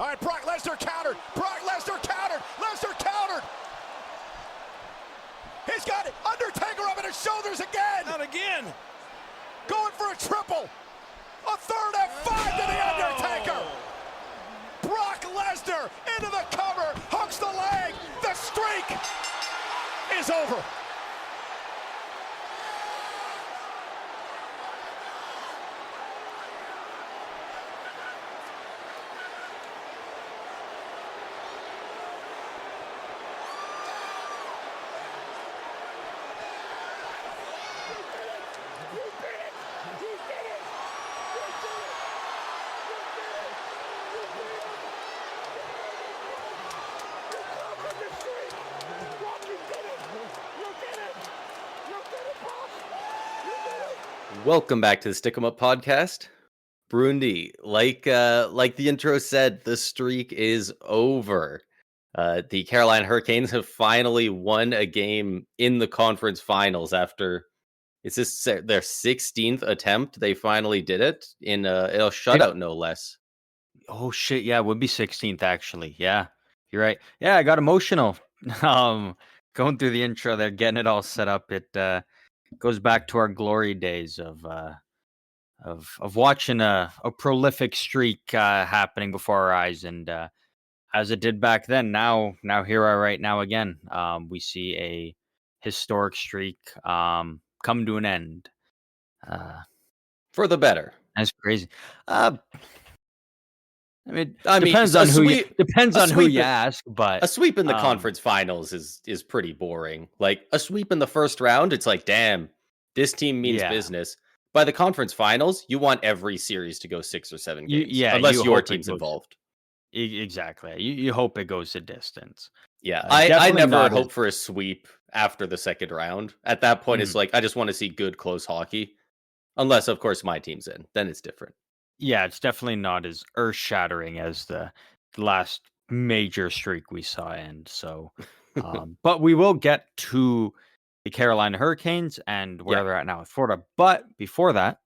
All right, Brock Lesnar countered. Brock Lesnar countered. Lesnar countered. He's got Undertaker up on his shoulders again. Not again. Going for a triple. A third F5 to the Undertaker. Brock Lesnar into the cover. Hooks the leg. The streak is over. Welcome back to the Stick 'em Up podcast. Brundi, like the intro said, the streak is over. The Carolina Hurricanes have finally won a game in the conference finals after, is this their 16th attempt? They finally did it in a shutout, no less. Oh shit, yeah, it would be 16th actually. Yeah, you're right. Yeah, I got emotional. Going through the intro there, getting it all set up. It goes back to our glory days of watching a prolific streak happening before our eyes, and as it did back then, now here we are right now again. We see a historic streak come to an end. For the better. That's crazy. I mean, depends on who you ask, but a sweep in the conference finals is pretty boring. Like a sweep in the first round, it's like, damn, this team means business. By the conference finals, you want every series to go 6 or 7 games, unless your team's involved. Exactly. You hope it goes the distance. Yeah, I never hope for a sweep after the second round. At that point, it's like, I just want to see good, close hockey. Unless, of course, my team's in. Then it's different. Yeah, it's definitely not as earth-shattering as the last major streak we saw end. So, but we will get to the Carolina Hurricanes and where they're at now with Florida. But before that,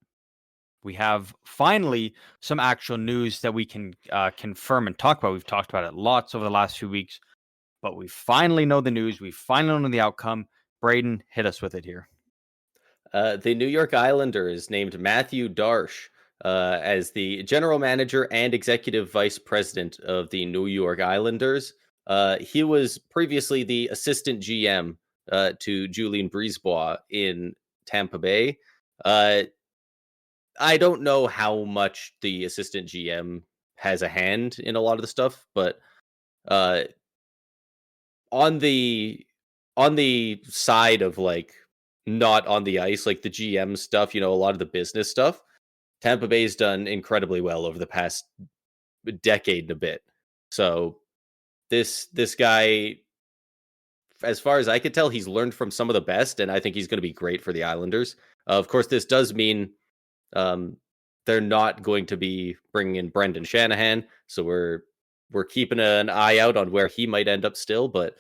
we have finally some actual news that we can confirm and talk about. We've talked about it lots over the last few weeks, but we finally know the news. We finally know the outcome. Braden, hit us with it here. The New York Islanders named Matthew Darche as the general manager and executive vice president of the New York Islanders. He was previously the assistant GM to Julien Brisebois in Tampa Bay. I don't know how much the assistant GM has a hand in a lot of the stuff, but on the side of like not on the ice, like the GM stuff, a lot of the business stuff, Tampa Bay's done incredibly well over the past decade and a bit. So this guy, as far as I could tell, he's learned from some of the best, and I think he's going to be great for the Islanders. Of course, this does mean they're not going to be bringing in Brendan Shanahan, so we're keeping an eye out on where he might end up still, but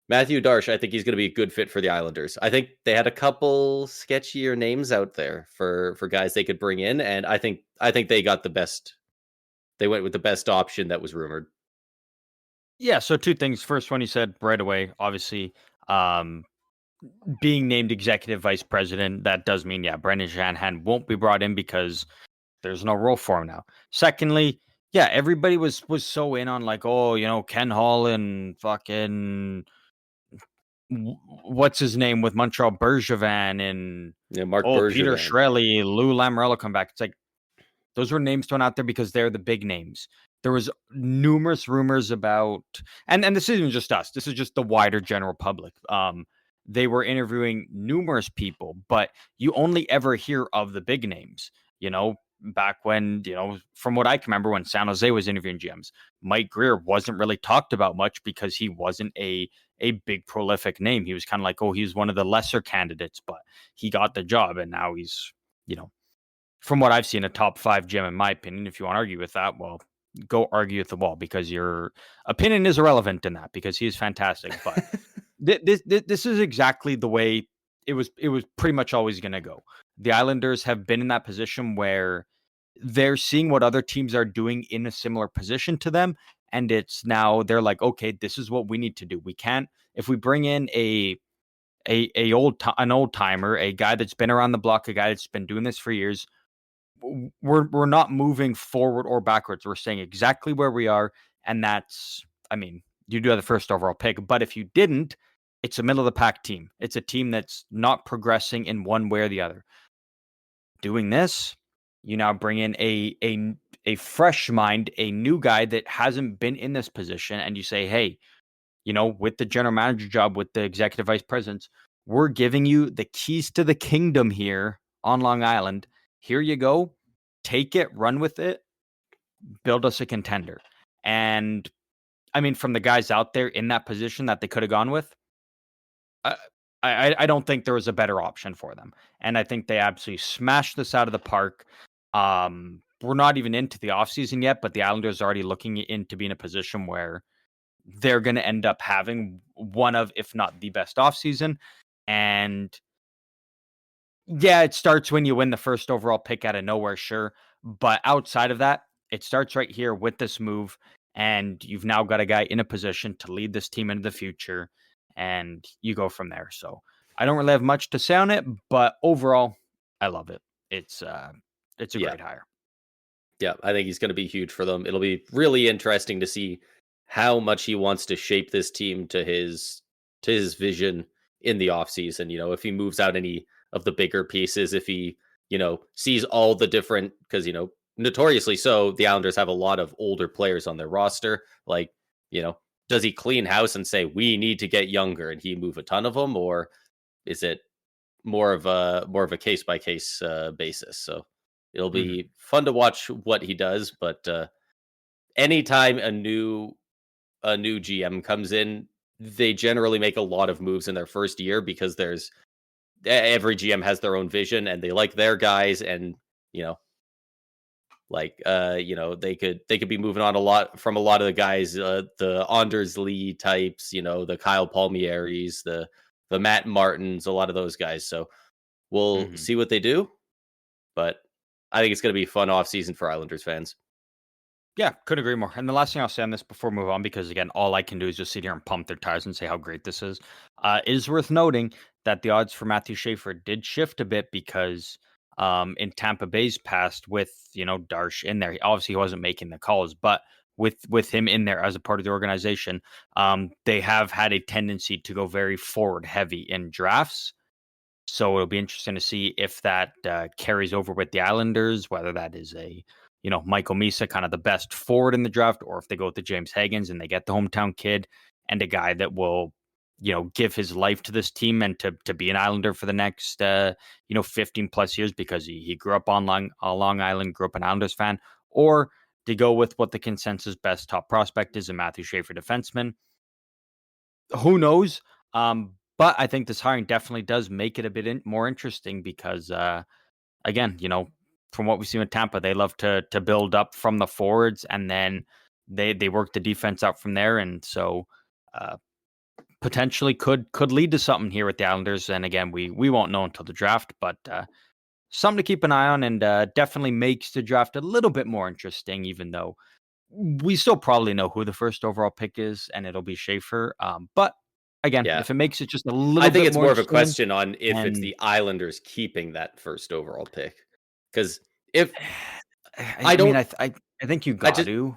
Matthew Darche, I think he's going to be a good fit for the Islanders. I think they had a couple sketchier names out there for guys they could bring in, and I think they got the best. They went with the best option that was rumored. Yeah, so two things. First one, you said right away, obviously, being named executive vice president, that does mean, Brendan Shanahan won't be brought in because there's no role for him now. Secondly, everybody was so in on like, Ken Hall and fucking what's his name with Montreal Bergevin and Mark Bergevin. Peter Chiarelli, Lou Lamoriello come back. It's like those were names thrown out there because they're the big names. There was numerous rumors about, and this isn't just us. This is just the wider general public. They were interviewing numerous people, but you only ever hear of the big names. Back when, from what I can remember, when San Jose was interviewing GMs, Mike Greer wasn't really talked about much because he wasn't a big prolific name. He was kind of like, he's one of the lesser candidates, but he got the job, and now he's, from what I've seen, a top 5 GM in my opinion. If you want to argue with that, well, go argue with the wall, because your opinion is irrelevant in that, because he is fantastic. But this is exactly the way it was pretty much always going to go. The Islanders have been in that position where they're seeing what other teams are doing in a similar position to them. And it's now they're like, okay, this is what we need to do. We can't, if we bring in an old timer, a guy that's been around the block, a guy that's been doing this for years, we're not moving forward or backwards. We're staying exactly where we are. And that's, I mean, you do have the first overall pick, but if you didn't, it's a middle of the pack team. It's a team that's not progressing in one way or the other. Doing this, you now bring in a fresh mind, a new guy that hasn't been in this position, and you say, hey, with the general manager job, with the executive vice presidents, we're giving you the keys to the kingdom here on Long Island. Here you go. Take it, run with it, build us a contender. And I mean, from the guys out there in that position that they could have gone with, I don't think there was a better option for them. And I think they absolutely smashed this out of the park. We're not even into the offseason yet, but the Islanders are already looking into being in a position where they're going to end up having one of, if not the best offseason. And yeah, it starts when you win the first overall pick out of nowhere, sure. But outside of that, it starts right here with this move. And you've now got a guy in a position to lead this team into the future. And you go from there. So I don't really have much to say on it, but overall, I love it. It's a great hire. Yeah, I think he's going to be huge for them. It'll be really interesting to see how much he wants to shape this team to his vision in the offseason. If he moves out any of the bigger pieces, if he, sees all the different, because, notoriously so, the Islanders have a lot of older players on their roster. Like, does he clean house and say, we need to get younger, and he move a ton of them? Or is it more of a case by case basis? So it'll be fun to watch what he does. But anytime a new GM comes in, they generally make a lot of moves in their first year, because every GM has their own vision and they like their guys, and they could be moving on a lot from a lot of the guys, the Anders Lee types, the Kyle Palmieris, the Matt Martins, a lot of those guys. So we'll see what they do, but I think it's going to be a fun offseason for Islanders fans. Yeah, couldn't agree more. And the last thing I'll say on this before we move on, because again, all I can do is just sit here and pump their tires and say how great this is. It is worth noting that the odds for Matthew Schaefer did shift a bit, because in Tampa Bay's past, with Darche in there, obviously he wasn't making the calls, but with him in there as a part of the organization, they have had a tendency to go very forward heavy in drafts. So it'll be interesting to see if that carries over with the Islanders, whether that is a Michael Misa, kind of the best forward in the draft, or if they go with the James Higgins and they get the hometown kid and a guy that will, give his life to this team and to be an Islander for the next, 15 plus years, because he grew up on Long Island, grew up an Islanders fan, or to go with what the consensus best top prospect is, a Matthew Schaefer defenseman. Who knows? But I think this hiring definitely does make it a bit more interesting, because, again, from what we've seen with Tampa, they love to build up from the forwards, and then they work the defense out from there. And so potentially could lead to something here with the Islanders. And again, we won't know until the draft, but something to keep an eye on, and definitely makes the draft a little bit more interesting, even though we still probably know who the first overall pick is, and it'll be Schaefer. But again, if it makes it just a little bit, I think it's more of a question on if it's the Islanders keeping that first overall pick. Because if I think you got to.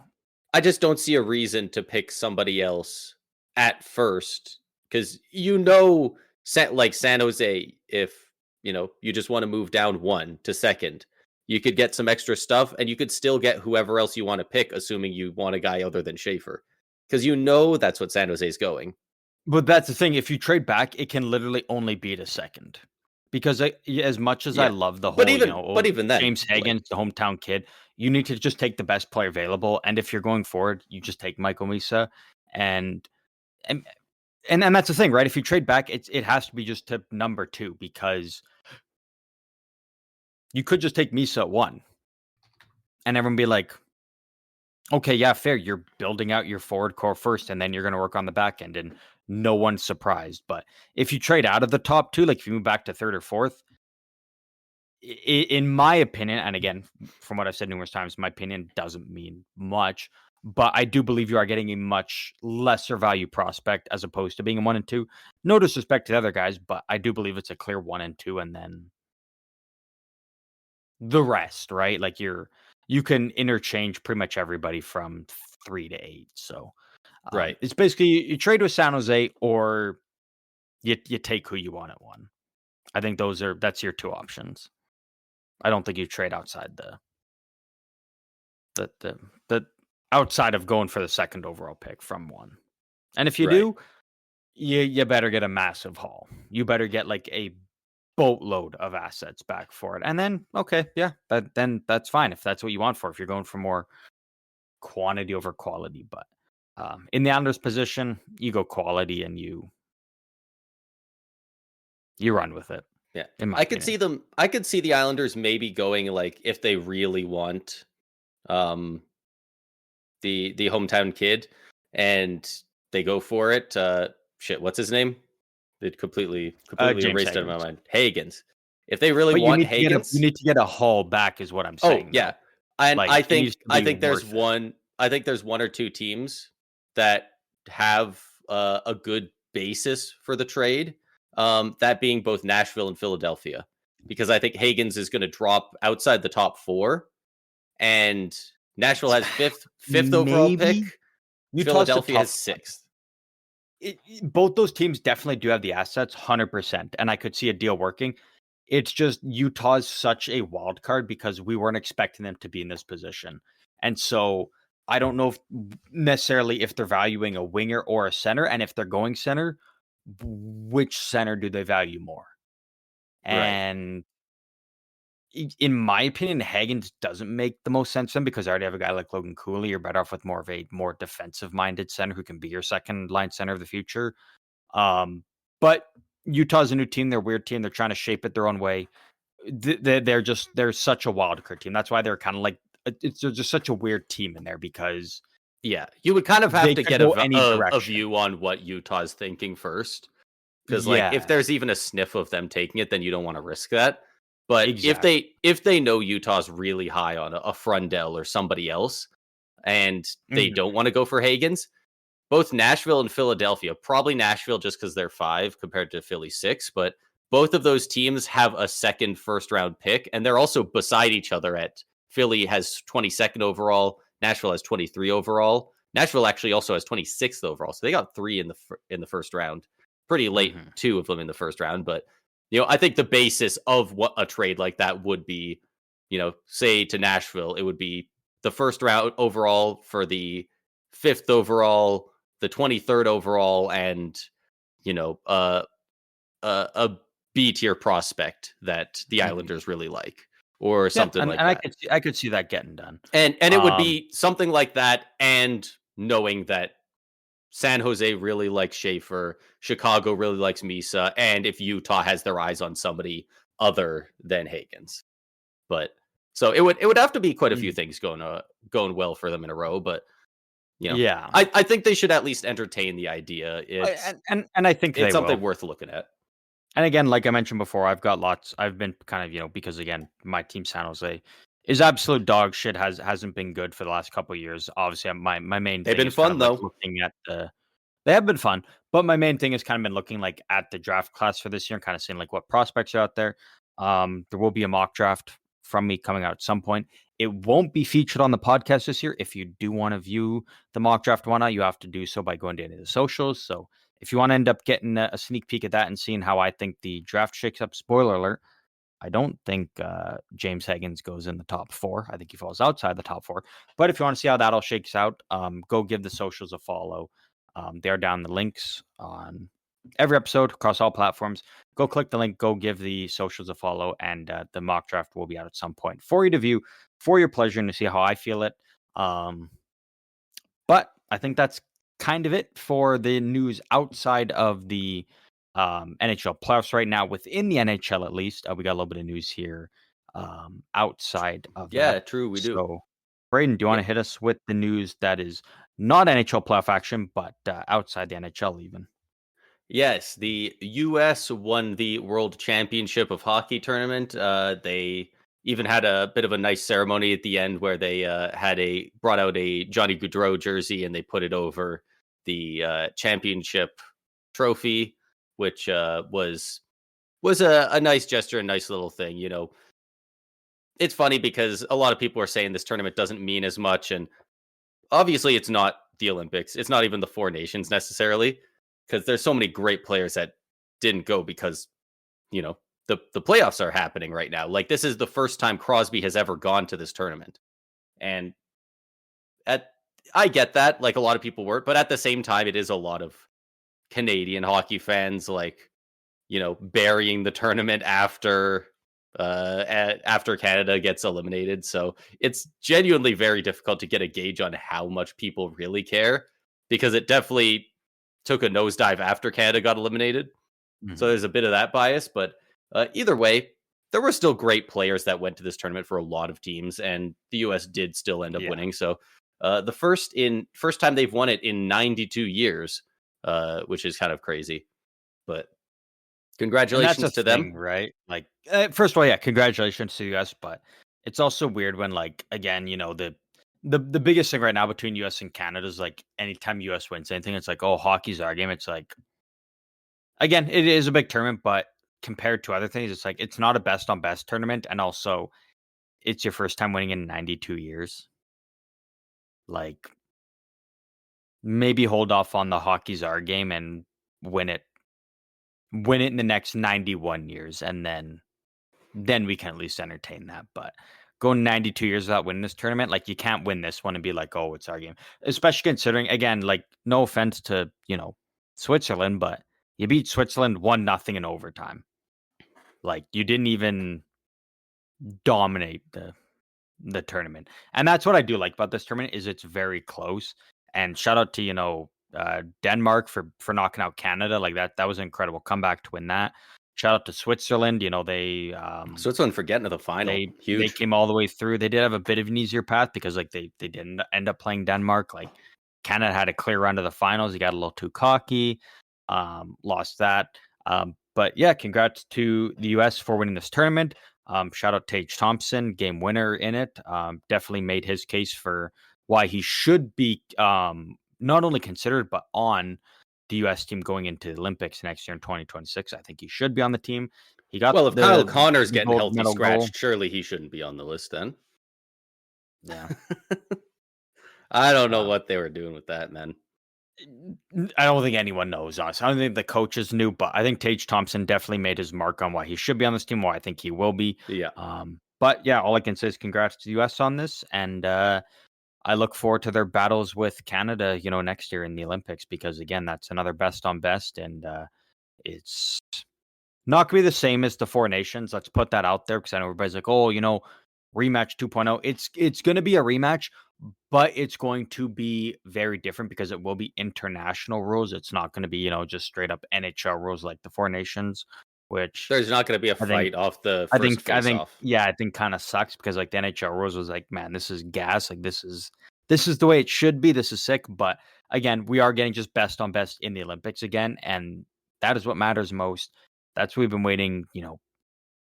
I just don't see a reason to pick somebody else at first, because like San Jose, if you just want to move down one to second, you could get some extra stuff, and you could still get whoever else you want to pick, assuming you want a guy other than Schaefer, because that's what San Jose is going. But that's the thing. If you trade back, it can literally only be to second. Because as much as I love the whole, but even then, James Higgins, the hometown kid, you need to just take the best player available. And if you're going forward, you just take Michael Misa, and that's the thing, right? If you trade back, it has to be just to number 2, because you could just take Misa at 1, and everyone be like, okay, yeah, fair. You're building out your forward core first, and then you're going to work on the back end, and no one's surprised. But if you trade out of the top 2, like if you move back to 3rd or 4th, in my opinion, and again, from what I've said numerous times, my opinion doesn't mean much, but I do believe you are getting a much lesser value prospect as opposed to being a 1 and 2. No disrespect to the other guys, but I do believe it's a clear 1 and 2, and then the rest, right? Like you can interchange pretty much everybody from 3 to 8. So Right. it's basically you trade with San Jose or you take who you want at 1. I think that's your 2 options. I don't think you trade outside the outside of going for the second overall pick from 1. And if you Right. do, you better get a massive haul. You better get like a boatload of assets back for it. And then okay, yeah, then that's fine if that's what you want for if you're going for more quantity over quality. But in the Islanders position, you go quality and you run with it. Yeah. In my I could opinion. see the Islanders maybe going like if they really want the hometown kid and they go for it. Shit, what's his name? It completely James erased out of my Higgins. mind. Hagens. If they really But you want need to get Hagens, you need to get a haul back is what I'm oh saying. yeah. Though. And Like it needs to be there's worth it. one or two teams that have a good basis for the trade. That being both Nashville and Philadelphia, because I think Hagens is going to drop outside the top 4, and Nashville has fifth overall pick. Maybe Utah's Philadelphia a has tough one. 6th. Both those teams definitely do have the assets, 100%, and I could see a deal working. It's just Utah's such a wild card because we weren't expecting them to be in this position, and so I don't know if necessarily if they're valuing a winger or a center, and if they're going center, which center do they value more? Right. And in my opinion, Hagens doesn't make the most sense to them because I already have a guy like Logan Cooley. You're better off with more of a more defensive minded center who can be your second line center of the future. But Utah's a new team. They're a weird team. They're trying to shape it their own way. They're such a wild card team. That's why they're kind of like they're just such a weird team in there because Yeah, you would kind of have they to could get go any a direction. view on what Utah's thinking first, because like if there's even a sniff of them taking it, then you don't want to risk that. But Exactly. if they know Utah's really high on a Frundell or somebody else, and they don't want to go for Hagens, both Nashville and Philadelphia, probably Nashville just because they're 5 compared to Philly 6, but both of those teams have a second first round pick, and they're also beside each other at Philly has 22nd overall, Nashville has 23 overall. Nashville actually also has 26th overall, so they got 3 in the first round. Pretty late, 2 of them in the first round, but I think the basis of what a trade like that would be, say to Nashville, it would be the first round overall for the 5th overall, the 23rd overall, and a B tier prospect that the Islanders really like, or something like and that. I could see that getting done. And it would be something like that, and knowing that San Jose really likes Schaefer, Chicago really likes Misa, and if Utah has their eyes on somebody other than Hagens. But so it would have to be quite a few things going well for them in a row, but Yeah. I think they should at least entertain the idea. And I think It's they something will. worth looking at. And again, like I mentioned before, I've been kind of, because again, my team San Jose is absolute dog shit, hasn't been good for the last couple of years. Obviously, my main They've thing been is kind fun of like though. looking at they have been fun, but my main thing has kind of been looking like at the draft class for this year and kind of seeing like what prospects are out there. There will be a mock draft from me coming out at some point. It won't be featured on the podcast this year. If you do want to view the mock draft and whatnot, you have to do so by going to any of the socials. So if you want to end up getting a sneak peek at that and seeing how I think the draft shakes up, spoiler alert, I don't think James Higgins goes in the top 4. I think he falls outside the top 4. But if you want to see how that all shakes out, go give the socials a follow. They're down the links on every episode across all platforms. Go click the link, go give the socials a follow, and the mock draft will be out at some point for you to view, for your pleasure, and to see how I feel it. But I think that's kind of it for the news outside of the NHL playoffs right now. Within the NHL, at least, we got a little bit of news here outside of that. True, we do. So, Braden, do you want to hit us with the news that is not NHL playoff action, but outside the NHL even? Yes, the U.S. won the World Championship of Hockey tournament. They even had a bit of a nice ceremony at the end where they brought out a Johnny Gaudreau jersey and they put it over the championship trophy, which was a nice gesture, a nice little thing. It's funny because a lot of people are saying this tournament doesn't mean as much, and obviously it's not the Olympics. It's not even the Four Nations necessarily, because there's so many great players that didn't go because you know the playoffs are happening right now. Like, this is the first time Crosby has ever gone to this tournament, and at I get that, like, a lot of people were, but at the same time, it is a lot of Canadian hockey fans, like, burying the tournament after Canada gets eliminated. So it's genuinely very difficult to get a gauge on how much people really care, because it definitely took a nosedive after Canada got eliminated. So there's a bit of that bias, but either way, there were still great players that went to this tournament for a lot of teams, and the US did still end up winning. So the first time they've won it in 92 years, which is kind of crazy. But And that's congratulations the to them. thing, right? Like, first of all, yeah, congratulations to US, but it's also weird when, like, again, the biggest thing right now between US and Canada is like anytime US wins anything, it's like, oh, hockey's our game. It's like, again, it is a big tournament, but compared to other things, it's like it's not a best on best tournament, and also it's your first time winning in 92 years. Like, maybe hold off on the hockey's our game and win it in the next 91 years, and then we can at least entertain that. But going 92 years without winning this tournament, like, you can't win this one and be like, oh, it's our game. Especially considering, again, like, no offense to, Switzerland, but you beat Switzerland 1-0 in overtime. Like, you didn't even dominate the tournament. And that's what I do like about this tournament, is it's very close. And shout out to, Denmark for knocking out Canada. Like, that was an incredible comeback to win that. Shout out to Switzerland. They Switzerland for getting to the final. they Huge. came all the way through. They did have a bit of an easier path because, like, they didn't end up playing Denmark. Like, Canada had a clear run to the finals. He got a little too cocky, lost that. But yeah, congrats to the US for winning this tournament. Shout out to Tage Thompson, game winner in it. Definitely made his case for why he should be not only considered but on the US team going into the Olympics next year in 2026. I think he should be on the team. He got Well, if Kyle Connor's getting gold healthy medal scratched, goal. surely he shouldn't be on the list then. Yeah. I don't know what they were doing with that, man. I don't think anyone knows, honestly. I don't think the coaches knew, but I think Tage Thompson definitely made his mark on why he should be on this team, why I think he will be. Yeah. But yeah, all I can say is congrats to the US on this, and I look forward to their battles with Canada, next year in the Olympics, because again, that's another best on best, and it's not gonna be the same as the Four Nations. Let's put that out there, because I know everybody's like, oh, rematch 2.0. It's gonna be a rematch, but it's going to be very different because it will be international rules. It's not going to be, just straight up NHL rules like the Four Nations, which There's not going to be a fight off the first face-off. Yeah, I think kind of sucks, because like the NHL rules was like, man, this is gas. Like, this is the way it should be. This is sick. But again, we are getting just best on best in the Olympics again, and that is what matters most. That's what we've been waiting,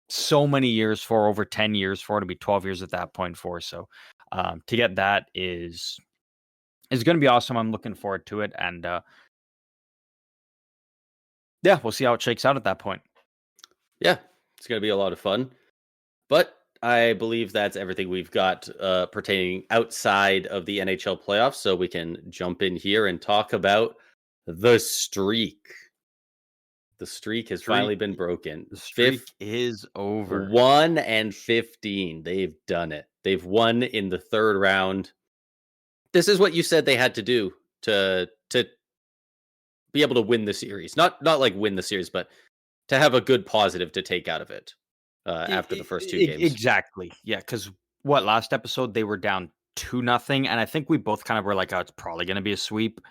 so many years for, over 10 years for, to be 12 years at that point for. So to get that is going to be awesome. I'm looking forward to it. And yeah, we'll see how it shakes out at that point. Yeah, it's going to be a lot of fun. But I believe that's everything we've got pertaining outside of the NHL playoffs. So we can jump in here and talk about the streak. The streak has finally been broken. The streak is over. 1-15. They've done it. They've won in the third round. This is what you said they had to do to be able to win the series. Not like win the series, but to have a good positive to take out of it after the first two games. Exactly. Yeah, because last episode they were down 2-0, and I think we both kind of were like, oh, it's probably going to be a sweep.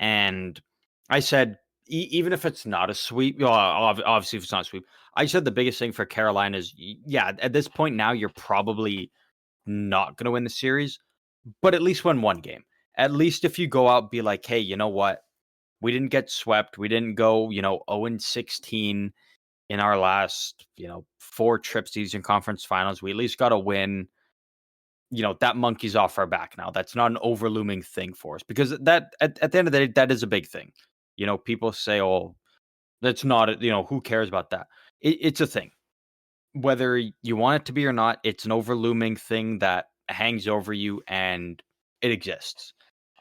And I said, even if it's not a sweep, obviously if it's not a sweep, I said the biggest thing for Carolina is, yeah, at this point now, you're probably not going to win the series, but at least win one game. At least if you go out and be like, hey, you know what? We didn't get swept. We didn't go, 0-16 in our last, 4 trips to Eastern Conference Finals. We at least got a win. That monkey's off our back now. That's not an overlooming thing for us because that at the end of the day, that is a big thing. People say, "Oh, that's not," who cares about that? It's a thing. Whether you want it to be or not, it's an overlooming thing that hangs over you and it exists.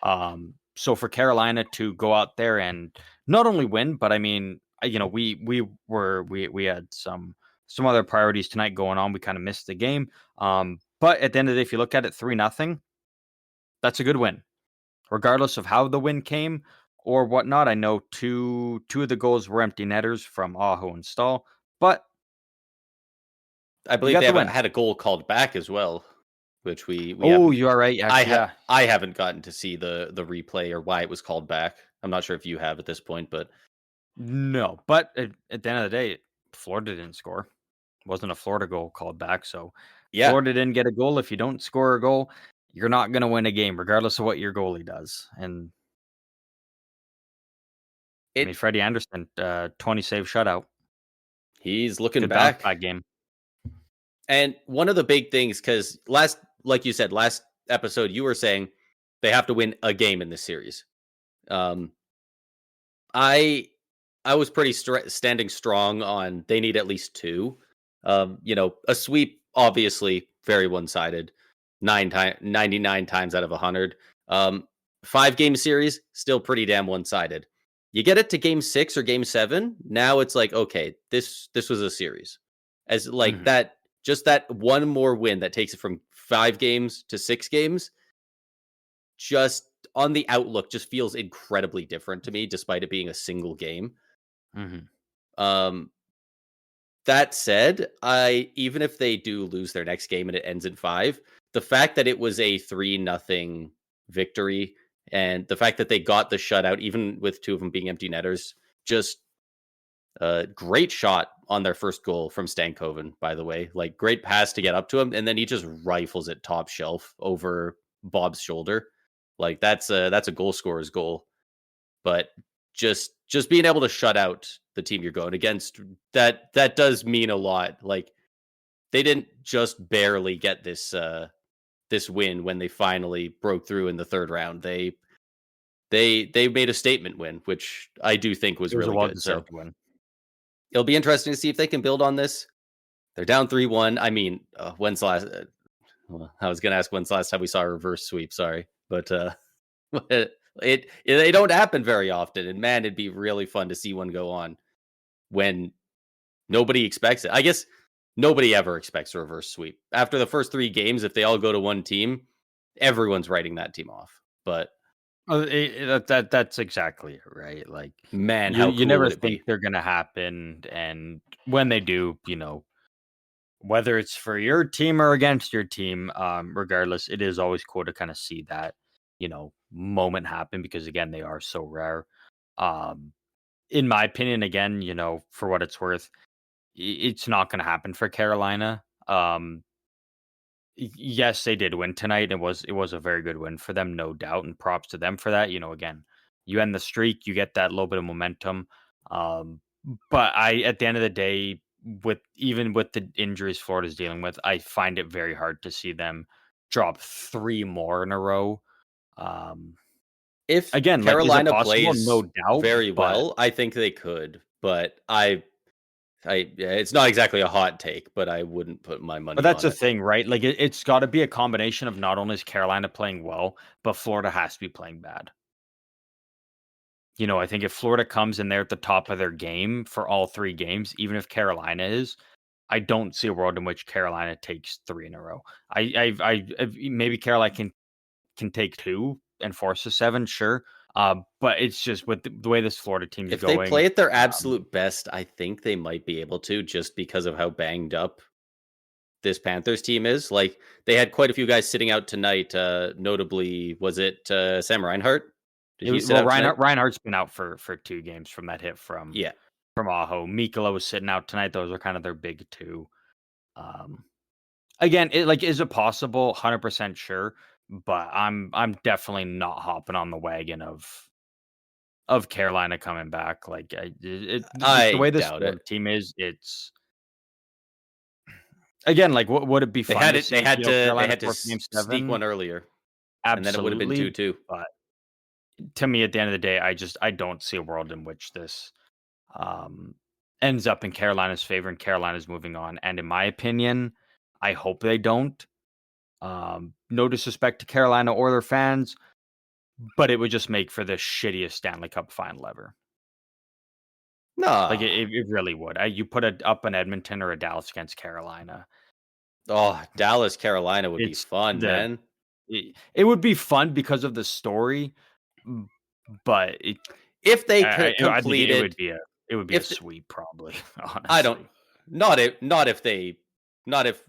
So for Carolina to go out there and not only win, but I mean, we had some other priorities tonight going on. We kind of missed the game. But at the end of the day, if you look at it 3-0, that's a good win, regardless of how the win came or whatnot. I know two of the goals were empty netters from Aho and Stahl, but I believe they had a goal called back as well, which we you are right. Actually, I haven't gotten to see the replay or why it was called back. I'm not sure if you have at this point, but no. But at the end of the day, Florida didn't score. It wasn't a Florida goal called back, so Florida didn't get a goal. If you don't score a goal, you're not going to win a game, regardless of what your goalie does. And Freddie Anderson, 20 save shutout. He's looking back. That game. And one of the big things, because like you said, last episode, you were saying they have to win a game in this series. I was pretty standing strong on they need at least 2. A sweep, obviously, very one-sided. 99 times out of 100. 5-game series, still pretty damn one-sided. You get it to game 6 or game 7, now it's like, okay, this was a series. As like that, just that one more win that takes it from 5 games to 6 games, just on the outlook, just feels incredibly different to me, despite it being a single game. That said, even if they do lose their next game and it ends in 5, the fact that it was a 3-0 victory and the fact that they got the shutout, even with 2 of them being empty netters, just a great shot on their first goal from Stankoven, by the way. Like, great pass to get up to him, and then he just rifles it top shelf over Bob's shoulder. Like, that's a goal scorer's goal. But just being able to shut out the team you're going against, that does mean a lot. Like, they didn't just barely get this win when they finally broke through in the 3rd round. They made a statement win, which I do think was really good. So win. It'll be interesting to see if they can build on this. They're down 3-1. I mean, when's the last? I was going to ask when's the last time we saw a reverse sweep. Sorry, but they don't happen very often. And man, it'd be really fun to see one go on when nobody expects it. I guess nobody ever expects a reverse sweep after the first 3 games. If they all go to one team, everyone's writing that team off. But that's exactly it, right? Like, man, how cool you never would it think be? they're gonna happen, and when they do, whether it's for your team or against your team, regardless, it is always cool to kind of see that moment happen because again, they are so rare. In my opinion, again, for what it's worth, it's not going to happen for Carolina. Yes, they did win tonight. It was a very good win for them, no doubt, and props to them for that. Again, you end the streak, you get that little bit of momentum. But at the end of the day, even with the injuries Florida's dealing with, I find it very hard to see them drop 3 more in a row. If again, Carolina like, is it possible? plays No doubt, very well, I think they could. But it's not exactly a hot take, but I wouldn't put my money on it. But that's the thing, right? Like, it's got to be a combination of not only is Carolina playing well, but Florida has to be playing bad. I think if Florida comes in there at the top of their game for all 3 games, even if Carolina is, I don't see a world in which Carolina takes 3 in a row. Maybe Carolina can take 2 and force a 7, sure. But it's just with the way this Florida team is going. If they play at their absolute best, I think they might be able to, just because of how banged up this Panthers team is. Like, they had quite a few guys sitting out tonight. Notably, was it Sam Reinhart? Reinhart's been out for 2 games from that hit from Yeah. from Aho. Mikkola was sitting out tonight. Those are kind of their big 2. Again, is it possible? 100% sure, but I'm definitely not hopping on the wagon of of Carolina coming back. Like just the I way this doubt it. team is, it's again like would it be They fun had to it. They see had to. They Carolina had to force game sneak 7? one earlier, and then it would have been Absolutely, 2-2. but to me, at the end of the day, I don't see a world in which this um, ends up in Carolina's favor and Carolina's moving on. And in my opinion, I hope they don't. No disrespect to Carolina or their fans, but it would just make for the shittiest Stanley Cup final ever. Like No. it really would. You put it up an Edmonton or a Dallas against Carolina. Oh, Dallas, Carolina would be It's fun, man. it would be fun because of the story, but If they I think it would completed, be a if the, sweep probably. I don't, Honestly, not if they, not if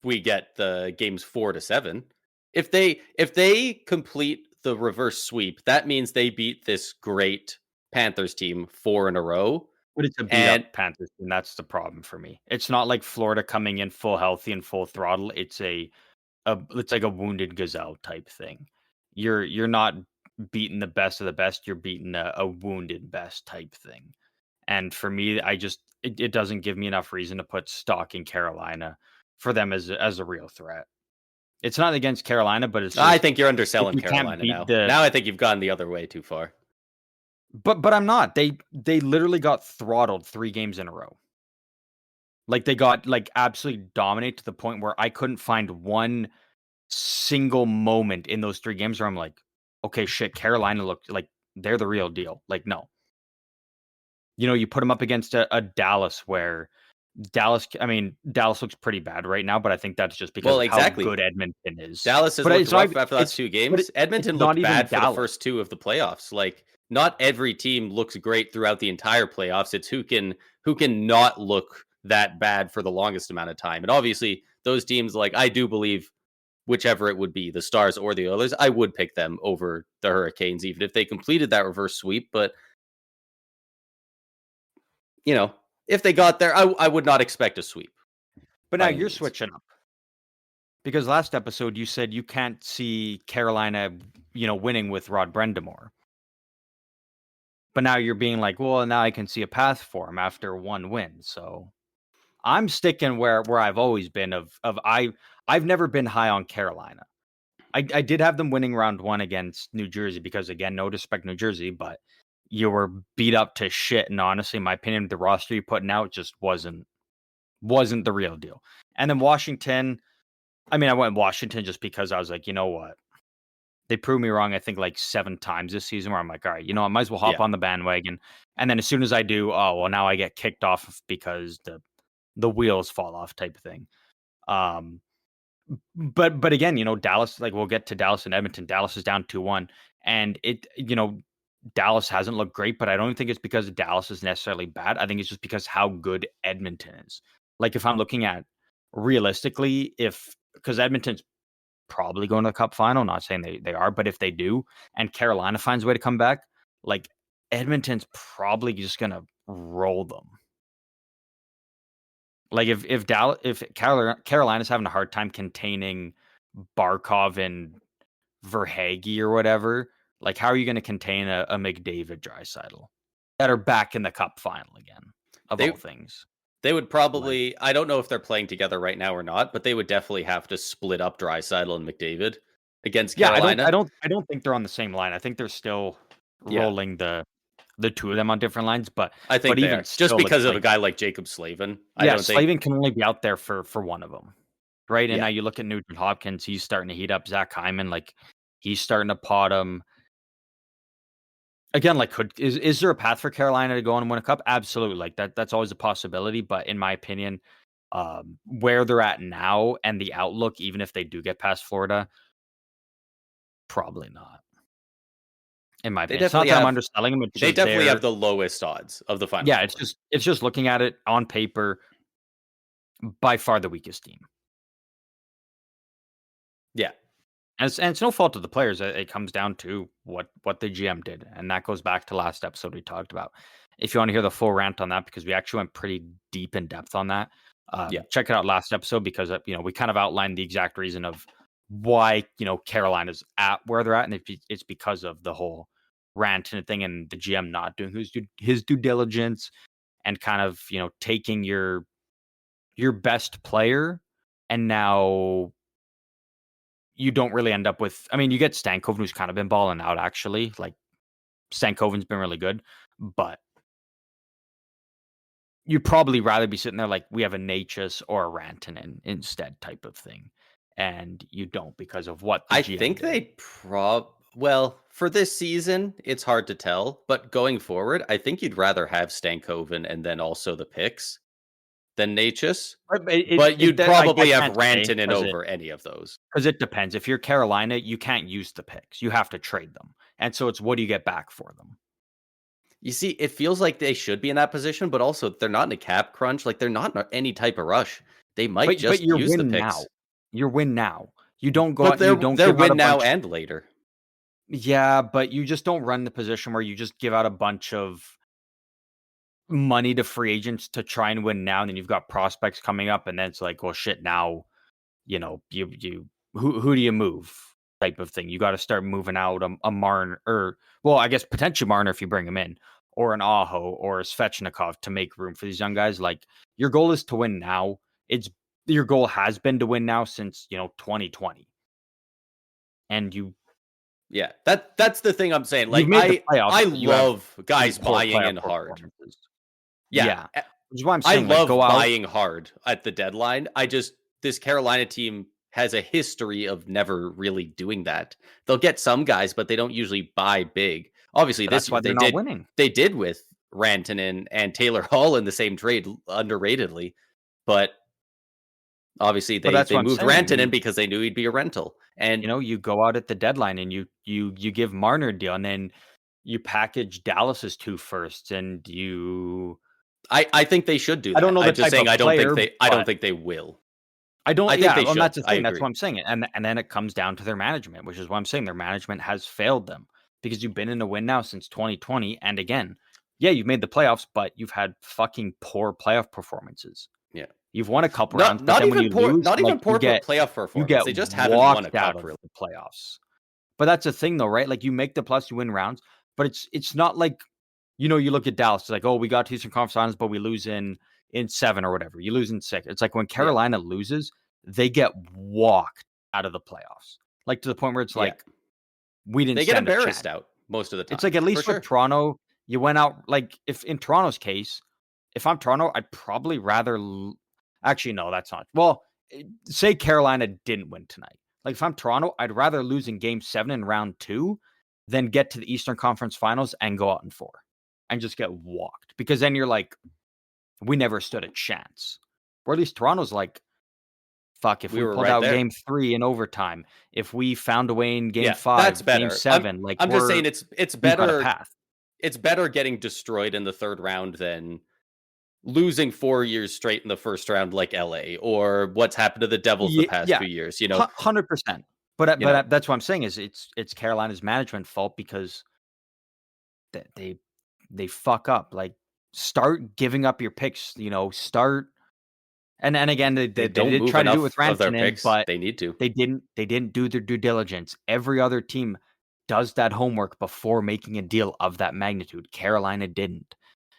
we get the games 4-7. If they complete the reverse sweep, that means they beat this great Panthers team 4 in a row. but it's a beat And up Panthers, and that's the problem for me. It's not like Florida coming in full healthy and full throttle. It's like a wounded gazelle type thing. You're not beating the best of the best. You're beating a wounded best type thing. And for me, it doesn't give me enough reason to put stock in Carolina for them as a real threat. It's not against Carolina, but it's I just think you're if underselling you can't Carolina beat now. Now I think you've gone the other way too far. but I'm not. They literally got throttled 3 games in a row. Like they got like absolutely dominated to the point where I couldn't find one single moment in those 3 games where I'm like, okay, shit, Carolina looked like they're the real deal. Like, no. You put them up against a Dallas where Dallas looks pretty bad right now, but I think that's just because Well, of how exactly. good Edmonton is. Dallas has But looked it's not rough even, after the last 2 games. it's Edmonton not looked even bad for the Dallas. first 2 of the playoffs. Like, not every team looks great throughout the entire playoffs. It's who can not look that bad for the longest amount of time. And obviously, those teams, like, I do believe whichever it would be, the Stars or the Oilers, I would pick them over the Hurricanes, even if they completed that reverse sweep. But if they got there, I would not expect a sweep. But now By any you're means. switching up because last episode you said you can't see Carolina, winning with Rod Brendamore. But now you're being like, well, now I can see a path for him after 1 win. So I'm sticking where I've always been I've never been high on Carolina. I did have them winning round 1 against New Jersey because, again, no disrespect New Jersey, but you were beat up to shit. And honestly, in my opinion, the roster you're putting out just wasn't the real deal. And then Washington, I went Washington just because I was like, you know what? They proved me wrong, I think, like 7 times this season where I'm like, all right, I might as well hop on the bandwagon. And then as soon as I do, oh, well, now I get kicked off because the wheels fall off type of thing. But again, Dallas, like we'll get to Dallas and Edmonton. Dallas is down 2-1. And Dallas hasn't looked great, but I don't think it's because Dallas is necessarily bad. I think it's just because how good Edmonton is. Like if I'm looking at realistically, because Edmonton's probably going to the Cup final, not saying they are, but if they do, and Carolina finds a way to come back, like Edmonton's probably just going to roll them. Like if Carolina's having a hard time containing Barkov and Verhage or whatever, like how are you going to contain a McDavid Draisaitl that are back in the Cup final again? All things, they would probably. I don't know if they're playing together right now or not, but they would definitely have to split up Draisaitl and McDavid against Carolina. I don't think they're on the same line. I think they're still rolling the 2 of them on different lines, but I think even just still, because of like, a guy like Jacob Slavin. Slavin can only be out there for one of them, right? And Yeah. now you look at Nugent Hopkins; he's starting to heat up. Zach Hyman, like he's starting to pot him. Again, like is there a path for Carolina to go on and win a cup? Absolutely, like that's always a possibility. But in my opinion, where they're at now and the outlook, even if they do get past Florida, probably not. In my opinion, it's not that I'm underselling them. They definitely have the lowest odds of the final. Yeah, it's just looking at it on paper, by far the weakest team. Yeah, and it's no fault of the players. It comes down to what the GM did, and that goes back to last episode we talked about. If you want to hear the full rant on that, because we actually went pretty deep in depth on that, check it out last episode because we kind of outlined the exact reason of why Carolina's at where they're at, and it's because of the whole Rantanen thing and the GM not doing his due diligence and kind of, taking your best player, and now you don't really end up with. I mean, you get Stankoven, who's kind of been balling out actually. Like Stankoven's been really good, but you'd probably rather be sitting there like we have a Natchez or a Rantanen instead type of thing, and you don't because of what the I GM think did. well, for this season, it's hard to tell, but going forward, I think you'd rather have Stankoven and then also the picks than Natchez. But you'd probably have Rantanen over any of those. Because it depends. If you're Carolina, you can't use the picks. You have to trade them. And so it's what do you get back for them? You see, it feels like they should be in that position, but also they're not in a cap crunch. Like they're not in any type of rush. They might just you're use the win picks. now. You're win now. You don't go But out. You don't give win out now and later. Yeah, but you just don't run the position where you just give out a bunch of money to free agents to try and win now, and then you've got prospects coming up, and then it's like, well, shit, now, you who do you move type of thing. You got to start moving out a Marner, or well, I guess potentially Marner if you bring him in, or an Aho or a Svechnikov to make room for these young guys. Like your goal is to win now. Your goal has been to win now since 2020, and you. Yeah, that's the thing I'm saying. Like I love guys buying in hard. Yeah. Which is why I'm saying, I love go out. buying hard at the deadline. This Carolina team has a history of never really doing that. They'll get some guys, but they don't usually buy big. Obviously, that's why they're not winning. They did with Rantanen and Taylor Hall in the same trade, underratedly, but obviously they moved Rantanen because they knew he'd be a rental. And you go out at the deadline and you give Marner a deal, and then you package Dallas's 2 firsts, and you. I think they should do that. I don't know. I'm just saying I don't think they will. I don't. Think they should. That's the thing. That's what I'm saying. And then it comes down to their management, which is why I'm saying their management has failed them, because you've been in a win now since 2020, and again, yeah, you've made the playoffs, but you've had fucking poor playoff performances. Yeah. You've won a couple rounds, but then when you lose, playoff performance. They just haven't won a cup out of the playoffs. But that's the thing, though, right? Like you make the plus, you win rounds, but it's not like you look at Dallas, it's like, oh, we got to Eastern Conference Finals, but we lose in 7 or whatever. You lose in 6. It's like when Carolina loses, they get walked out of the playoffs, like to the point where it's like we didn't. They get embarrassed out most of the time. It's like at least with Toronto, you went out. Like if in Toronto's case, if I'm Toronto, I'd probably rather. Actually, no, that's not. Well, say Carolina didn't win tonight. Like if I'm Toronto, I'd rather lose in Game 7 in round 2 than get to the Eastern Conference Finals and go out in 4 and just get walked. Because then you're like, we never stood a chance. Or at least Toronto's like, fuck, if we pulled out Game 3 in overtime, if we found a way in Game 5, that's better. Game 7, I'm just saying it's better. It's better getting destroyed in the third round than losing 4 years straight in the first round like LA, or what's happened to the Devils the past 2 years, 100%. But that's what I'm saying is it's Carolina's management fault, because they fuck up. Like start giving up your picks, start. And again, they did try to do it with Rantanen, but they need to. They didn't do their due diligence. Every other team does that homework before making a deal of that magnitude. Carolina didn't.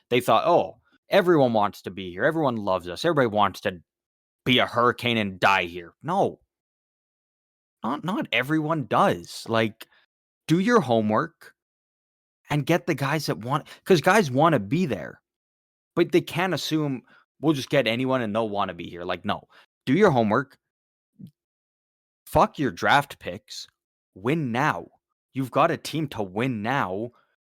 They thought, oh, everyone wants to be here. Everyone loves us. Everybody wants to be a Hurricane and die here. No. Not everyone does. Like, do your homework and get the guys that want, because guys want to be there. But they can't assume we'll just get anyone and they'll want to be here. Like, no. Do your homework. Fuck your draft picks. Win now. You've got a team to win now.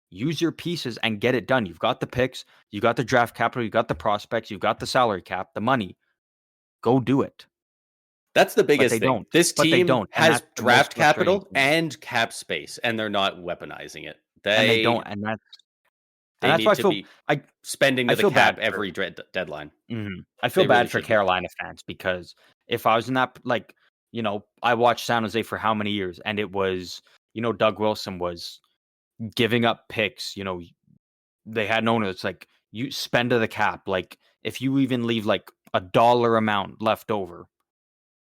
Use your pieces and get it done. You've got the picks. You got the draft capital. You got the prospects. You've got the salary cap, the money. Go do it. That's the biggest thing. This team has draft capital and cap space, and they're not weaponizing it. They don't, and that's why I feel spending to the cap every deadline. Mm-hmm. I feel bad for Carolina fans, because if I was in that, like, I watched San Jose for how many years, and it was, Doug Wilson was giving up picks. They had no. It's like you spend to the cap. Like if you even leave like $1 amount left over,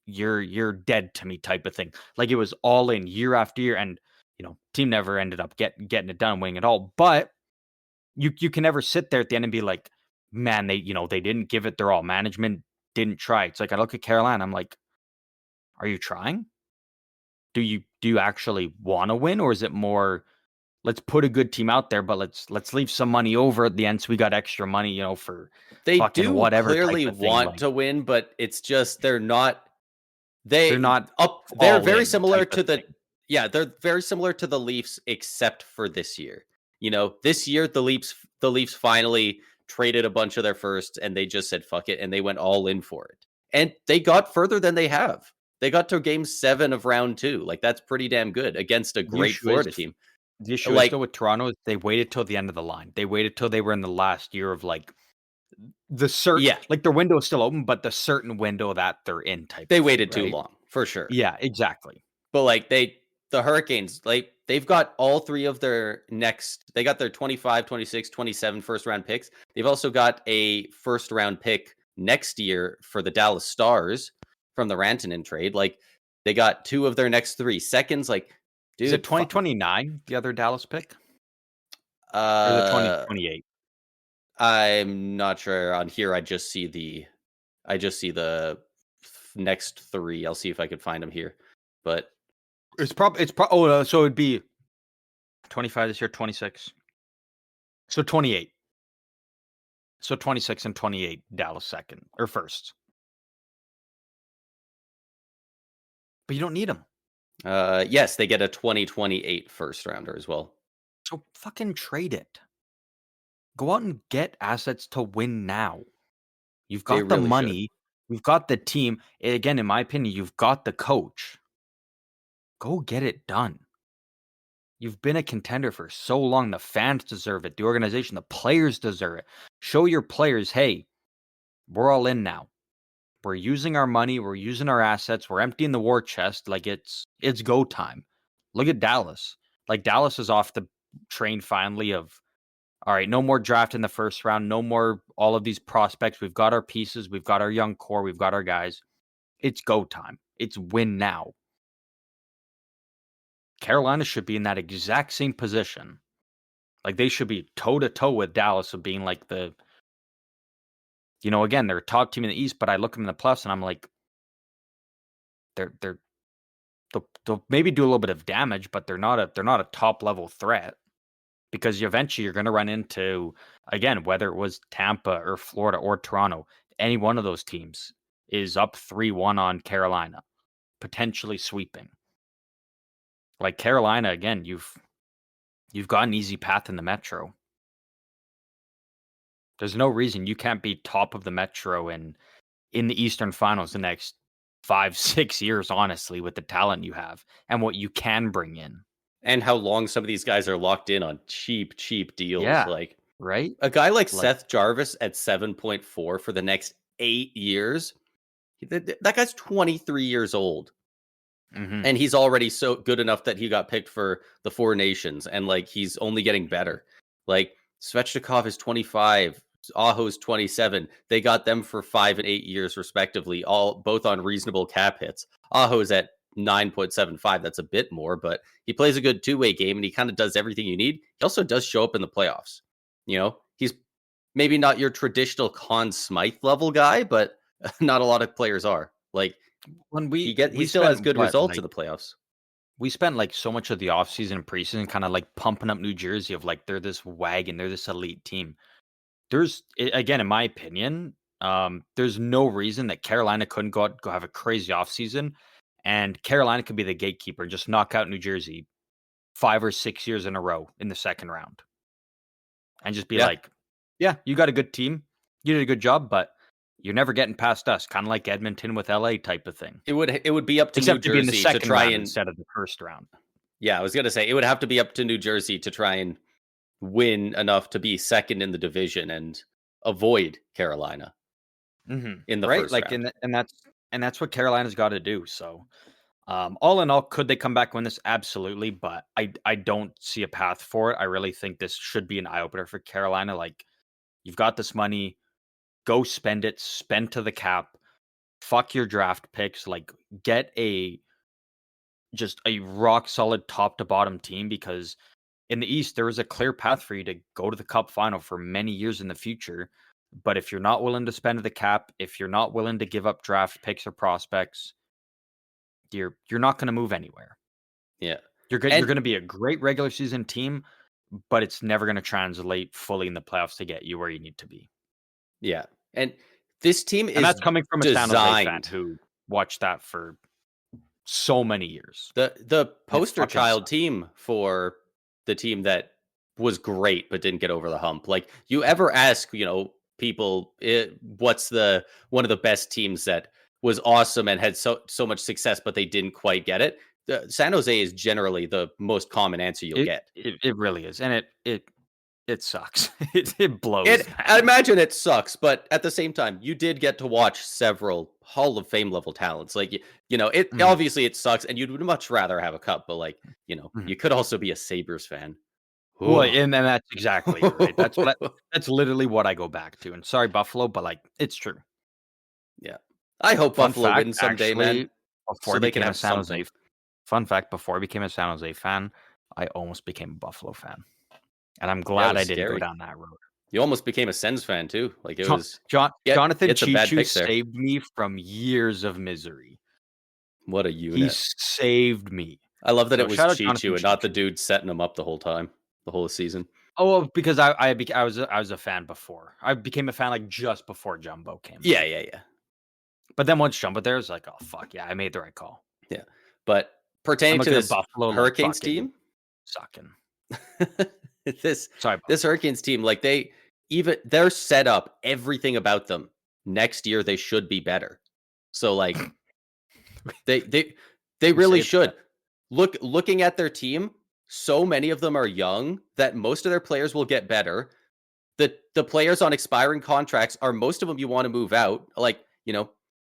you're dead to me type of thing. Like it was all in year after year, and team never ended up getting it done, winning it all. But you can never sit there at the end and be like, man, they didn't give it their all. Management didn't try. It's like I look at Carolina, I'm like, are you trying? Do you actually want to win, or is it more, let's put a good team out there, but let's leave some money over at the end so we got extra money, for They fucking do whatever type clearly of thing. want Like, to win, but it's just they're not. they're not They're all very in similar type to of the. thing. Yeah, they're very similar to the Leafs, except for this year. This year the Leafs finally traded a bunch of their firsts, and they just said fuck it, and they went all in for it, and they got further than they have. They got to Game 7 of Round 2. Like that's pretty damn good against a great Florida team. The issue is Like though with Toronto is they waited till the end of the line. They waited till they were in the last year of like the certain, yeah, like their window is still open, but the certain window that they're in type they of thing, waited too right? long for sure. Yeah, exactly. But like the Hurricanes, like they've got all three of their they got their 25, 26, 27 first round picks. They've also got a first round pick next year for the Dallas Stars from the Rantanen trade. Like they got two of their next 3 seconds. Like, dude, Is it 2029, the other Dallas pick? Or is it uh 2028? I'm not sure on here. I just see the next 3. I'll see if I could find them here. But So it'd be 25 this year, 26. So 28. So 26 and 28, Dallas second or first. But you don't need them. yes, they get a 2028 first rounder as well. So fucking trade it. Go out and get assets to win now. You've They got the really should. money. You've got the team. Again, in my opinion, you've got the coach. Go get it done. You've been a contender for so long. The fans deserve it. The organization, the players deserve it. Show your players, hey, we're all in now. We're using our money. We're using our assets. We're emptying the war chest. Like it's go time. Look at Dallas. Like Dallas is off the train finally of, all right, no more draft in the first round. No more all of these prospects. We've got our pieces. We've got our young core. We've got our guys. It's go time. It's win now. Carolina should be in that exact same position. Like they should be toe to toe with Dallas of being like the, again, they're a top team in the East, but I look at them in the plus and I'm like, they'll maybe do a little bit of damage, but they're not a top level threat because eventually you're going to run into, again, whether it was Tampa or Florida or Toronto, any one of those teams is up 3-1 on Carolina, potentially sweeping. Like Carolina, again, you've got an easy path in the Metro. There's no reason you can't be top of the Metro in the Eastern Finals the next 5-6 years, honestly, with the talent you have and what you can bring in. And how long some of these guys are locked in on cheap deals. Yeah, like right? a guy like Seth Jarvis at 7.4 for the next 8 years. That guy's 23 years old. Mm-hmm. And he's already so good enough that he got picked for the 4 Nations, and like he's only getting better. Like Svechnikov is 25, Aho's 27. They got them for 5 and 8 years respectively, both on reasonable cap hits. Aho's at 9.75. That's a bit more, but he plays a good two-way game and he kind of does everything you need. He also does show up in the playoffs. He's maybe not your traditional Conn Smythe level guy, but not a lot of players are. Like when he still has good results in the playoffs. We spent like so much of the offseason and preseason kind of like pumping up New Jersey of like they're this wagon, they're this elite team. Again, in my opinion, there's no reason that Carolina couldn't go have a crazy offseason and Carolina could be the gatekeeper, just knock out New Jersey 5 or 6 years in a row in the second round. And just be like, yeah, you got a good team. You did a good job, but you're never getting past us. Kind of like Edmonton with LA type of thing. It would be up to Except New to be in the Jersey second to try round and instead of the first round. Yeah, I was going to say it would have to be up to New Jersey to try and win enough to be second in the division and avoid Carolina in the first round. And that's what Carolina's got to do. So, all in all, could they come back and win this? Absolutely, but I don't see a path for it. I really think this should be an eye opener for Carolina. Like, you've got this money, go spend it, spend to the cap. Fuck your draft picks. Like, get a just a rock solid top to bottom team, because in the East, there is a clear path for you to go to the Cup final for many years in the future. But if you're not willing to spend the cap, if you're not willing to give up draft picks or prospects, you're not going to move anywhere. Yeah. You're And going to be a great regular season team, but it's never going to translate fully in the playoffs to get you where you need to be. yeah. And this team And is that's coming from a San Jose fan designed. who watched that for so many years. The poster fucking child sucks. team for the team that was great but didn't get over the hump. Like, you ever ask, people, what's the one of the best teams that was awesome and had so much success, but they didn't quite get it? San Jose is generally the most common answer you'll get. It really is, and it sucks. It blows. I Man. imagine it sucks, but at the same time, you did get to watch several Hall of Fame level talents. Like, it Mhm. obviously it sucks, and you'd much rather have a cup. But like, Mhm. you could also be a Sabres fan. Well, Ooh. and that's exactly it, right. That's literally what I go back to. And sorry, Buffalo, but like it's true. Yeah, I hope Fun Buffalo fact, wins someday, man, actually, before so I they can became a have San something. Jose fun fact, before I became a San Jose fan, I almost became a Buffalo fan. And I'm Yeah, it glad was I didn't go scary. down that road. You almost became a Sens fan too. Like, it Jon was Jon you Jonathan had some bad Cheechoo picks there. saved me from years of misery. What a He unit! saved me. I love that So it was shout out Jonathan Chichu and not the Cheechoo. dude setting him up the whole time, the whole season. Oh, well, because I was a fan before. I became a fan like just before Jumbo came Yeah, there. yeah, yeah. But then once Jumbo there, it's like, oh fuck yeah, I made the right call. Yeah. But I'm pertaining to looking at this Buffalo like Hurricanes fucking team, sucking. this Sorry, this Hurricanes team, like, they're set up, everything about them. Next year they should be better. So like they we say really it should. Looking at their team, so many of them are young that most of their players will get better. The players on expiring contracts are most of them you want to move out. Like,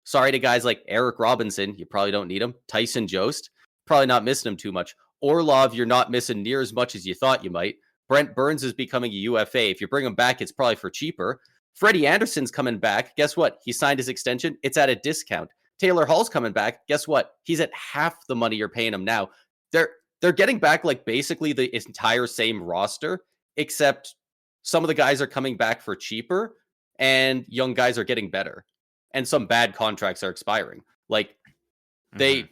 sorry to guys like Eric Robinson, you probably don't need him. Tyson Jost, probably not missing him too much. Orlov, you're not missing near as much as you thought you might. Brent Burns is becoming a UFA. If you bring him back, it's probably for cheaper. Freddie Anderson's coming back. Guess what? He signed his extension. It's at a discount. Taylor Hall's coming back. Guess what? He's at half the money you're paying him now. They're getting back like basically the entire same roster, except some of the guys are coming back for cheaper and young guys are getting better. And some bad contracts are expiring. Like, they're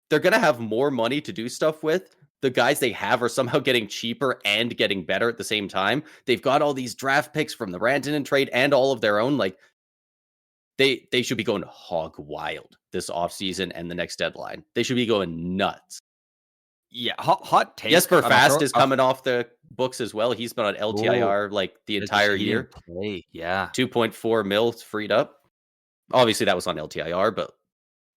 going to have more money to do stuff with. The guys they have are somehow getting cheaper and getting better at the same time. They've got all these draft picks from the Rantanen trade and all of their own. Like, they should be going hog wild this offseason and the next deadline. They should be going nuts. Yeah, hot take. Jesper and Fast is coming off the books as well. He's been on LTIR like the entire he year. didn't play. Yeah. 2.4 mil freed up. Obviously, that was on LTIR, but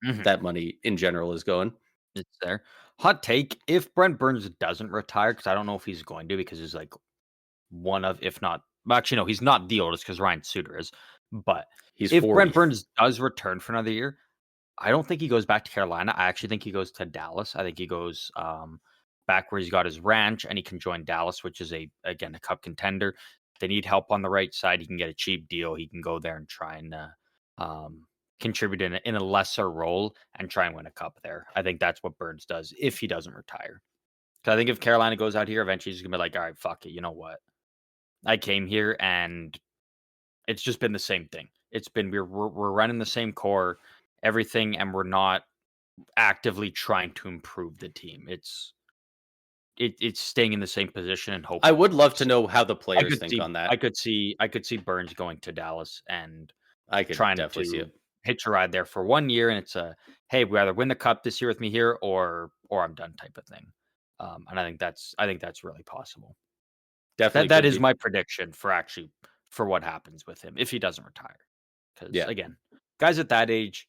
Mhm. that money in general is going. It's there. Hot take. If Brent Burns doesn't retire, because I don't know if he's going to, because he's like one of, if not, well, actually, no, he's not the oldest because Ryan Suter is. But He's if 40. Brent Burns does return for another year, I don't think he goes back to Carolina. I actually think he goes to Dallas. I think he goes back where he's got his ranch, and he can join Dallas, which is a cup contender. If they need help on the right side, he can get a cheap deal. He can go there and try and contribute in a lesser role and try and win a cup there. I think that's what Burns does if he doesn't retire. Because I think if Carolina goes out here, eventually he's gonna be like, all right, fuck it. You know what? I came here and it's just been the same thing. It's been we're running the same core, everything, and we're not actively trying to improve the team. It's staying in the same position and hoping. I would love to know how the I players could think see on that. I could see Burns going to Dallas and I could trying definitely see to it. hitch a ride there for 1 year, and it's a hey, we either win the cup this year with me here or I'm done type of thing. And I think that's really possible. Definitely That could is be. my prediction for what happens with him if he doesn't retire. Because Yeah. again, guys at that age,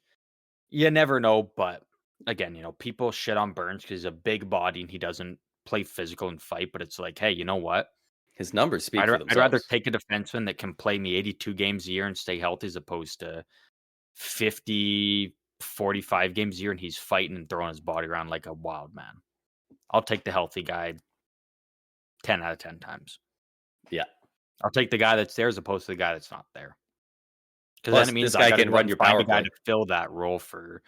you never know. But again, people shit on Burns because he's a big body and he doesn't play physical and fight. But it's like, hey, you know what? His numbers speak for I'd rather themselves. take a defenseman that can play me 82 games a year and stay healthy as opposed to 50, 45 games a year and he's fighting and throwing his body around like a wild man. I'll take the healthy guy 10 out of 10 times. Yeah. I'll take the guy that's there as opposed to the guy that's not there. Because Plus, then it means this I guy got to can go run and your find power a guy play. to fill that role for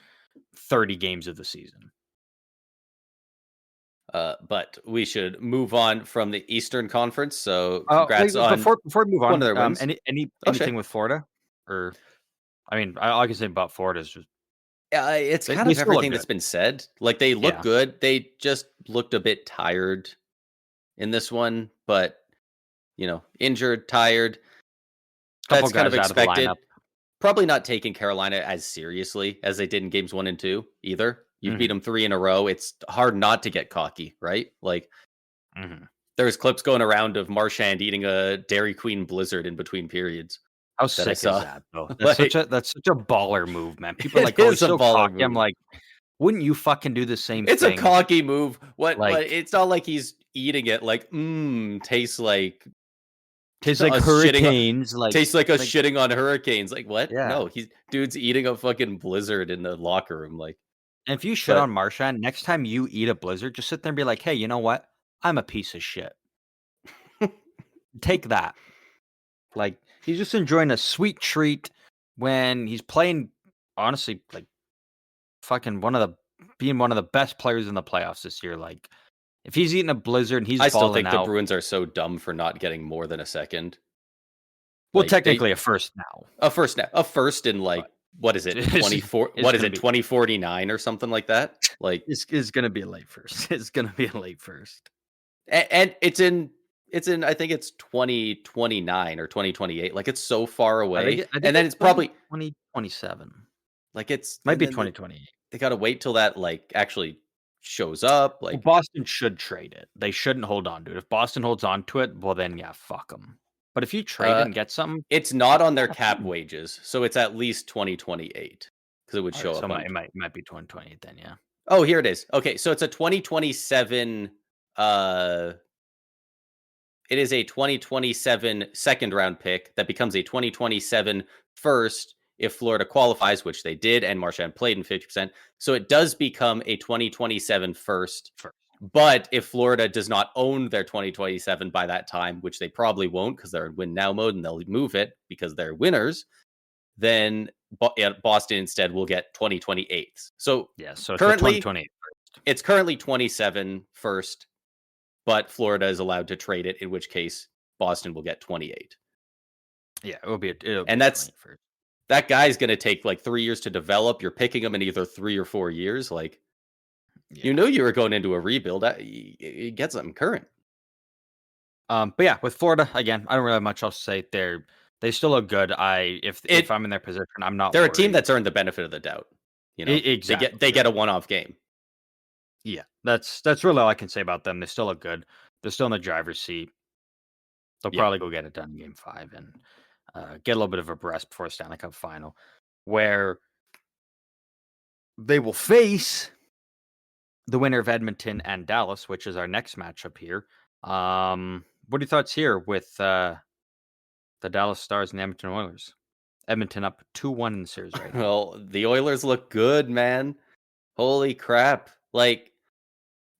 30 games of the season. But we should move on from the Eastern Conference. So Wait, congrats on before we move one of on, their wins. Oh shit. anything with Florida? Or I mean, all I can say about Florida is just Yeah, it's kind they of still look everything good. that's been said. Like they look Yeah. good. They just looked a bit tired in this one, but injured, tired. Couple That's kind of guys out of the expected. lineup. Probably not taking Carolina as seriously as they did in games 1 and 2 either. You've beat Mhm, them 3 in a row. It's hard not to get cocky, right? Like mhm. there's clips going around of Marchand eating a Dairy Queen Blizzard in between periods How that I sick is saw. that, though? Like That's such a baller move, man. People are it like, "Oh, he's is a so baller cocky." I'm move. like, wouldn't you fucking do the same It's a thing? cocky move. What Like, it's not like he's eating it like tastes like tastes like a shitting hurricanes, tastes like a like shitting on hurricanes. Like what? yeah. No, he's dude's eating a fucking blizzard in the locker room. Like, And if you shit but on Marchand, next time you eat a blizzard, just sit there and be like, "Hey, you know what? I'm a piece of shit. Take that." Like, he's just enjoying a sweet treat when he's playing, honestly, like, fucking being one of the best players in the playoffs this year. Like, if he's eating a blizzard and he's I still balling think the out, Bruins are so dumb for not getting more than a second. well, Like technically a first now, a first in like but what is it it's 24? it's What is gonna it be 2049 or something like that? Like it's gonna be a late first. It's gonna be a late first. and it's in I think it's 2029 or 2028. Like it's so far away, I think and then it's it's probably 2027. like it's Might and be then 2028. they got to wait till that like actually shows up. Well, Like Boston should trade it. They shouldn't hold on to it. If Boston holds on to it, well, then yeah, fuck them. But if you trade it uh, and get something, it's not on their yeah, cap fine. wages, so it's at least 2028 because it would All right, show so up on. it might be 2028 then, yeah. Oh, here it is. Okay, so it's a 2027. Uh, it is a 2027 second round pick that becomes a 2027 first if Florida qualifies, which they did, and Marchand played in 50%. So it does become a 2027 first. First. But if Florida does not own their 2027 by that time, which they probably won't because they're in win now mode and they'll move it because they're winners, then Boston instead will get 2028. So Yeah, so it's a currently 2028. it's currently 27 first, but Florida is allowed to trade it, in which case Boston will get 28. Yeah, it'll be And a 21st. that guy's going to take like 3 years to develop. You're picking him in either 3 or 4 years. Like you Yeah. knew you were going into a rebuild. You get something current. But yeah, with Florida again, I don't really have much else to say. They still look good. If I'm in their position, I'm not They're a team worried. that's earned the benefit of the doubt. Exactly. They get a one-off game. Yeah, that's really all I can say about them. They still look good. They're still in the driver's seat. They'll Yeah. probably go get it done in Game 5 and get a little bit of a rest before Stanley Cup Final, where they will face the winner of Edmonton and Dallas, which is our next matchup here. What are your thoughts here with the Dallas Stars and the Edmonton Oilers? Edmonton up 2-1 in the series right now. Well, the Oilers look good, man. Holy crap. Like,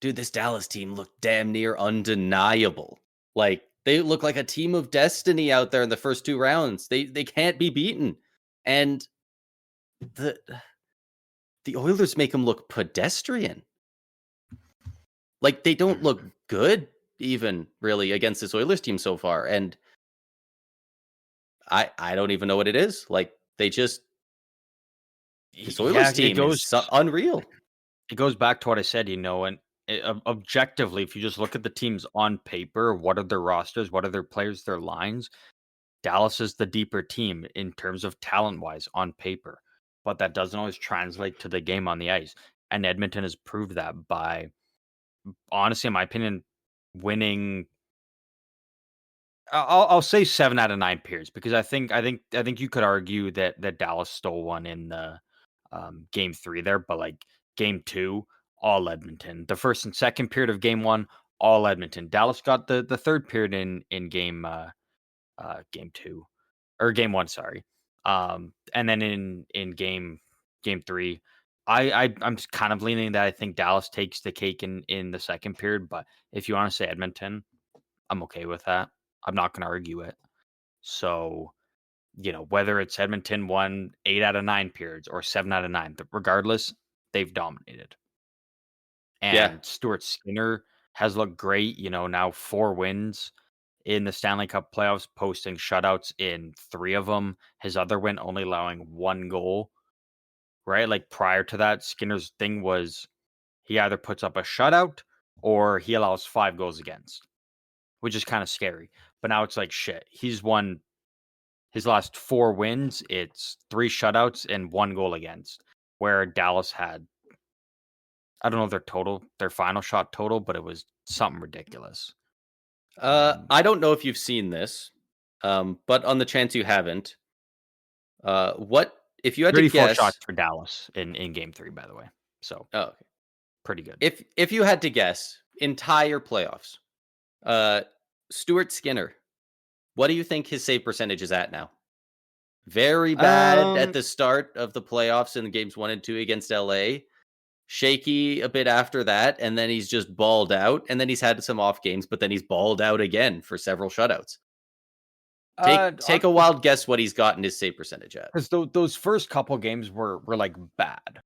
dude, this Dallas team looked damn near undeniable. Like, they look like a team of destiny out there in the first 2 rounds. They can't be beaten. And the Oilers make them look pedestrian. Like, they don't look good even really against this Oilers team so far. And I don't even know what it is. Like, they just this Oilers team is unreal. It goes back to what I said, and objectively, if you just look at the teams on paper, what are their rosters, what are their players, their lines, Dallas is the deeper team in terms of talent-wise on paper, but that doesn't always translate to the game on the ice, and Edmonton has proved that by, honestly, in my opinion, winning. I'll say 7 out of 9 periods because I think you could argue that Dallas stole one in the game 3 there, but like game 2, all Edmonton. The first and second period of game 1, all Edmonton. Dallas got the third period in game 2 or game 1, sorry. And then in game 3, I'm just kind of leaning that I think Dallas takes the cake in the second period, but if you want to say Edmonton, I'm okay with that. I'm not going to argue it. So, whether it's Edmonton won 8 out of 9 periods or 7 out of 9, regardless, they've dominated. And Stuart Skinner has looked great. Now 4 wins in the Stanley Cup playoffs, posting shutouts in 3 of them. His other win only allowing 1 goal, right? Like prior to that, Skinner's thing was he either puts up a shutout or he allows 5 goals against, which is kind of scary. But now it's like, shit, he's won his last 4 wins. It's 3 shutouts and 1 goal against, where Dallas had, I don't know their final shot total, but it was something ridiculous. I don't know if you've seen this, but on the chance you haven't, what if you had to 34 guess? shots for Dallas in game 3, by the way. So Okay. pretty good. If you had to guess, entire playoffs, Stuart Skinner, what do you think his save percentage is at now? Very bad at the start of the playoffs in games 1 and 2 against LA. Shaky a bit after that, and then he's just balled out, and then he's had some off games, but then he's balled out again for several shutouts. Take a wild guess what he's gotten his save percentage at. Because those first couple games were like bad.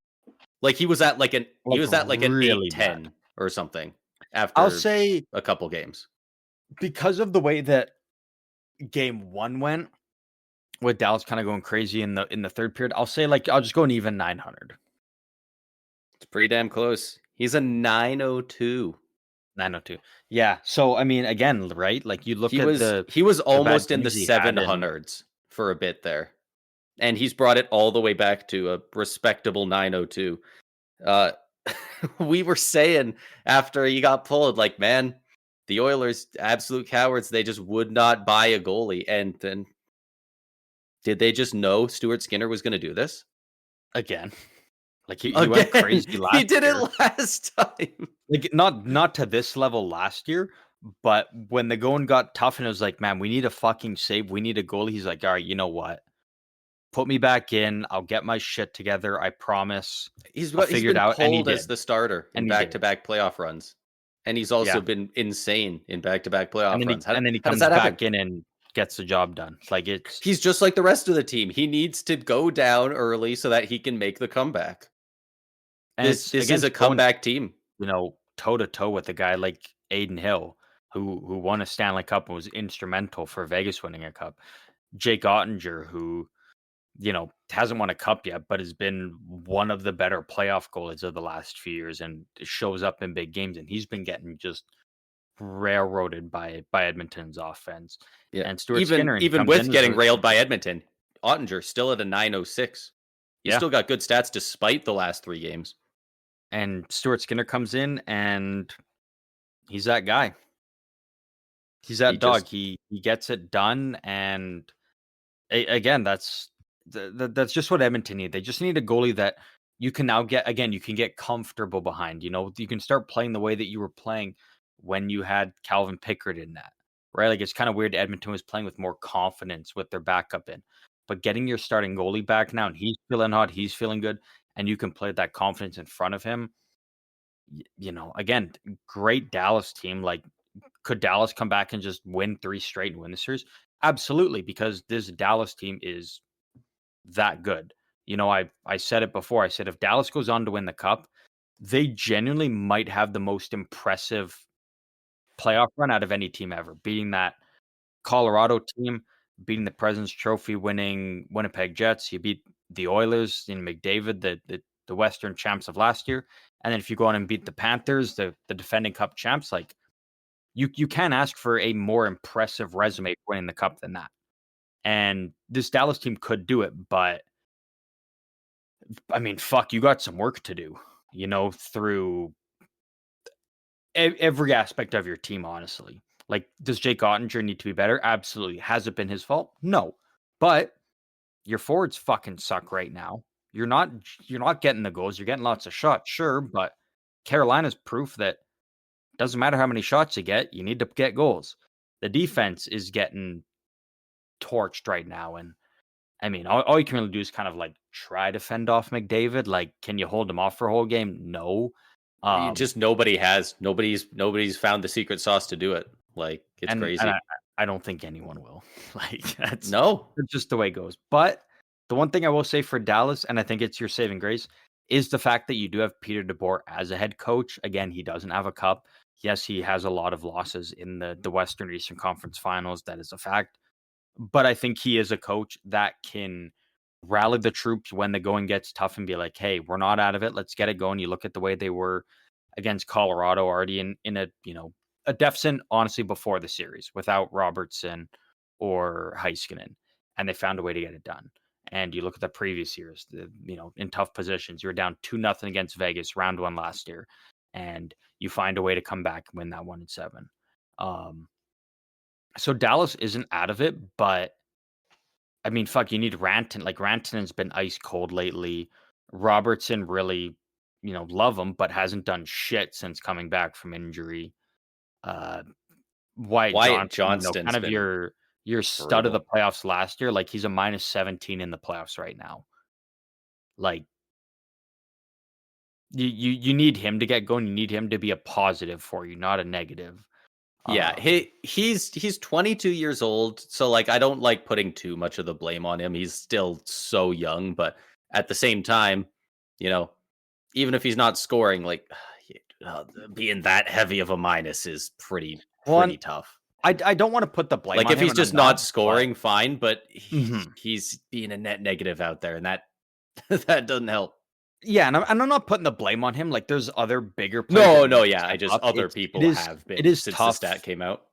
Like he was at like an really 8-10 bad. or something after I'll say a couple games. Because of the way that game 1 went, with Dallas kind of going crazy in the third period, I'll say I'll just go an even 900. It's pretty damn close. He's a 902. 902. Yeah. So I mean, again, right? Like you look he at was almost in the games he had 700s for a bit there, and he's brought it all the way back to a respectable 902. We were saying after he got pulled, like, man, the Oilers, absolute cowards. They just would not buy a goalie, and then did they just know Stuart Skinner was going to do this again? Like he went crazy last year. He did it last time. Like not to this level last year, but when the going got tough and it was like, man, we need a fucking save. We need a goalie. He's like, all right, you know what? Put me back in. I'll get my shit together. I promise. He's been out, pulled as the starter in back-to-back playoff runs. And he's also Yeah. been insane in back-to-back playoff runs. And then he comes back in and gets the job done. Like he's just like the rest of the team. He needs to go down early so that he can make the comeback. And this is a comeback team. Toe to toe with a guy like Aiden Hill, who won a Stanley Cup and was instrumental for Vegas winning a cup. Jake Ottinger, who hasn't won a cup yet, but has been one of the better playoff goalies of the last few years and shows up in big games. And he's been getting just railroaded by Edmonton's offense. Yeah. And Stuart Skinner, even with getting railed by Edmonton, Ottinger still at a 906. He's still got good stats despite the last 3 games. And Stuart Skinner comes in and he's that guy. He's that dog. He gets it done. And again, that's just what Edmonton need. They just need a goalie that you can now get. Again, you can get comfortable behind. You can start playing the way that you were playing when you had Calvin Pickard in that, right? Like it's kind of weird. Edmonton was playing with more confidence with their backup in, but getting your starting goalie back now, and he's feeling hot, he's feeling good, and you can play that confidence in front of him. Again, great Dallas team. Like, could Dallas come back and just win 3 straight and win the series? Absolutely, because this Dallas team is that good. I said it before. I said if Dallas goes on to win the cup, they genuinely might have the most impressive playoff run out of any team ever, beating that Colorado team, beating the President's Trophy winning Winnipeg Jets. You beat the Oilers in McDavid, the Western champs of last year. And then if you go on and beat the Panthers, the defending cup champs, like you can't ask for a more impressive resume winning the cup than that. And this Dallas team could do it, but I mean, fuck, you got some work to do, through every aspect of your team, honestly. Like, does Jake Ottinger need to be better? Absolutely. Has it been his fault? No. But your forwards fucking suck right now. You're not getting the goals. You're getting lots of shots, sure, but Carolina's proof that doesn't matter how many shots you get, you need to get goals. The defense is getting torched right now, and I mean, all you can really do is kind of like try to fend off McDavid. Like, can you hold him off for a whole game? No. Just nobody has. Nobody's found the secret sauce to do it. Like, it's crazy. And I don't think anyone will. Like, that's no. just the way it goes. But the one thing I will say for Dallas, and I think it's your saving grace, is the fact that you do have Peter DeBoer as a head coach. Again, he doesn't have a cup. Yes, he has a lot of losses in the Western Eastern Conference Finals. That is a fact. But I think he is a coach that can rally the troops when the going gets tough and be like, hey, we're not out of it. Let's get it going. You look at the way they were against Colorado, already in a, a deficit, honestly, before the series without Robertson or Heiskanen, and they found a way to get it done. And you look at the previous years, in tough positions, you were down 2-0 against Vegas round 1 last year, and you find a way to come back and win that 1-7. So Dallas isn't out of it, but I mean, fuck, you need Rantanen. Like, Rantanen's been ice cold lately. Robertson, really, love him, but hasn't done shit since coming back from injury. Wyatt Johnston, kind of your stud of the playoffs last year. Like, he's a -17 in the playoffs right now. Like, you need him to get going. You need him to be a positive for you, not a negative. Yeah, he's 22 years old, so like I don't like putting too much of the blame on him. He's still so young, but at the same time, even if he's not scoring, like being that heavy of a minus is pretty tough. I don't want to put the blame like on if him, he's just not scoring, fine, but Mhm. he's being a net negative out there, and that that doesn't help. Yeah, and I'm not putting the blame on him. Like, there's other bigger players. No, yeah, I just other people have been. It is since tough. the stat came out.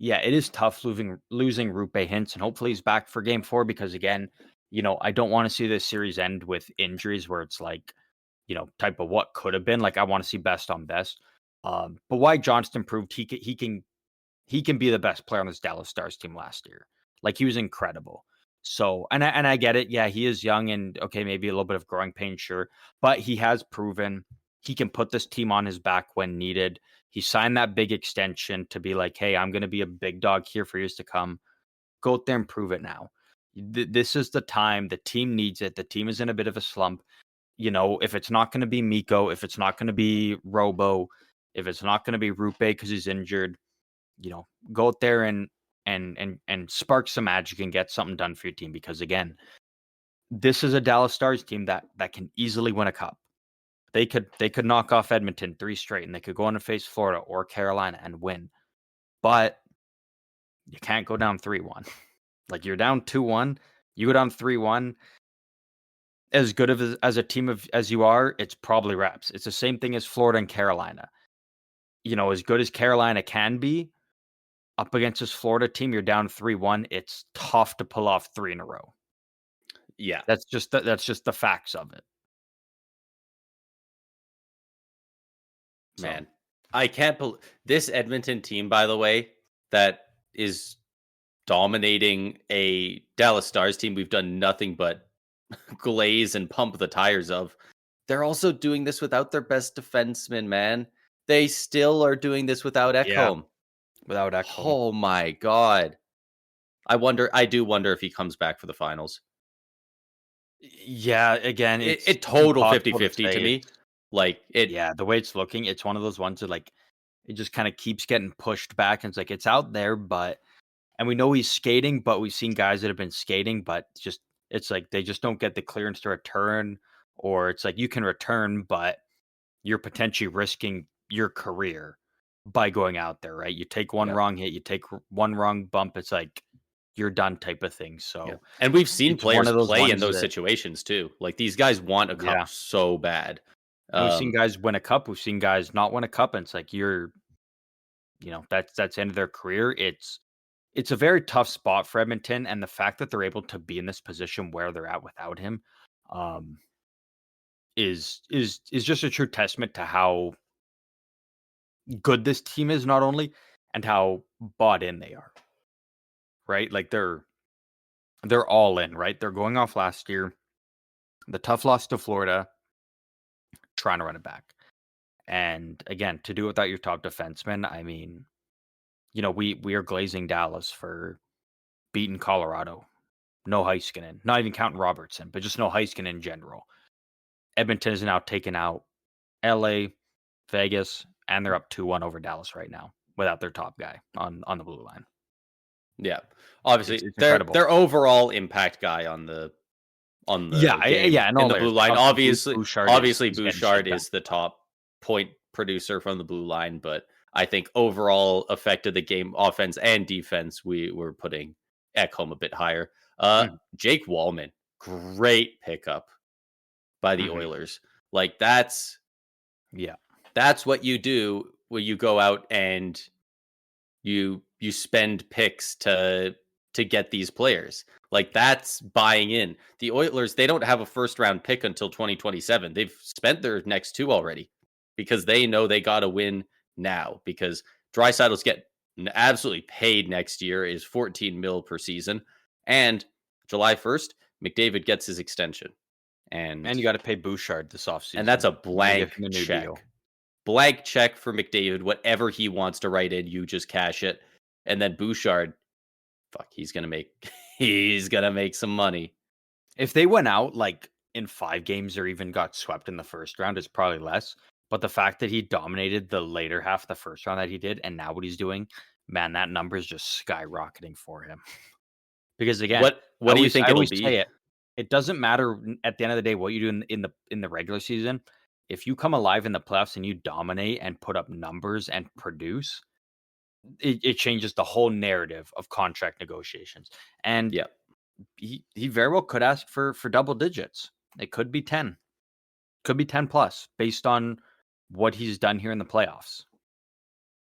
Yeah, it is tough losing Rupe Hintz, and hopefully he's back for Game 4 because, again, I don't want to see this series end with injuries where it's like, type of what could have been. Like, I want to see best on best. But Wyatt Johnston proved he can be the best player on this Dallas Stars team last year. Like, he was incredible. So, and I get it. Yeah, he is young and okay, maybe a little bit of growing pain, sure. But he has proven he can put this team on his back when needed. He signed that big extension to be like, hey, I'm going to be a big dog here for years to come. Go out there and prove it now. This is the time. The team needs it. The team is in a bit of a slump. If it's not going to be Mikko, if it's not going to be Robo, if it's not going to be Rupe because he's injured, go out there and spark some magic and get something done for your team. Because again, this is a Dallas Stars team that can easily win a cup. They could knock off Edmonton 3 straight, and they could go on to face Florida or Carolina and win. But you can't go down 3-1. Like, you're down 2-1, you go down 3-1. As good as a team as you are, it's probably wraps. It's the same thing as Florida and Carolina. As good as Carolina can be, up against this Florida team, you're down 3-1. It's tough to pull off 3 in a row. Yeah, that's just the facts of it. Man, I can't believe this Edmonton team, by the way, that is dominating a Dallas Stars team we've done nothing but glaze and pump the tires of. They're also doing this without their best defenseman, man. They still are doing this without Ekholm. Yeah, without Ekholm. Oh my God. I do wonder if he comes back for the finals. Yeah, again, it total 50-50 to me. Like it, yeah, the way it's looking, it's one of those ones that like it just kind of keeps getting pushed back, and it's like it's out there, and we know he's skating, but we've seen guys that have been skating, but it's like they just don't get the clearance to return, or it's like you can return, but you're potentially risking your career by going out there, right? You take one wrong hit, you take one wrong bump, it's like you're done type of thing. So, and we've seen players play in those situations too. Like these guys want a cup so bad. We've seen guys win a cup. We've seen guys not win a cup, and it's like that's the end of their career. It's a very tough spot for Edmonton, and the fact that they're able to be in this position where they're at without him, is just a true testament to how good this team is, not only, and how bought in they are. Right, like they're all in. Right, they're going off last year, the tough loss to Florida, trying to run it back. And again, to do it without your top defenseman, I mean, we are glazing Dallas for beating Colorado. No Heiskanen, not even counting Robertson, but just no Heiskanen in general. Edmonton is now taking out LA, Vegas, and they're up 2-1 over Dallas right now without their top guy on the blue line. Yeah, obviously it's their overall impact guy on the on the game yeah, and in all the blue line. Obviously, Bouchard is the top point producer from the blue line, but I think overall effect of the game, offense and defense, we were putting Ekholm a bit higher. Jake Wallman, great pickup by the Oilers. Like that's what you do when you go out and you spend picks to get these players. Like that's buying in. The Oilers, they don't have a first round pick until 2027. They've spent their next two already because they know they got to win now, because Draisaitl's get absolutely paid next year, is 14 mil per season, and July 1st McDavid gets his extension, and you got to pay Bouchard this offseason, and that's a give blank him a new check. deal. Blank check for McDavid. Whatever he wants to write in, you just cash it. And then Bouchard, fuck, he's gonna make some money. If they went out like in 5 games or even got swept in the first round, it's probably less. But the fact that he dominated the later half of the first round that he did, and now what he's doing, man, that number is just skyrocketing for him. Because again, what do you think it'll be? Say it doesn't matter at the end of the day what you do in the regular season. If you come alive in the playoffs and you dominate and put up numbers and produce, it changes the whole narrative of contract negotiations. And yeah, he very well could ask for double digits. It could be 10. Could be 10 plus based on what he's done here in the playoffs.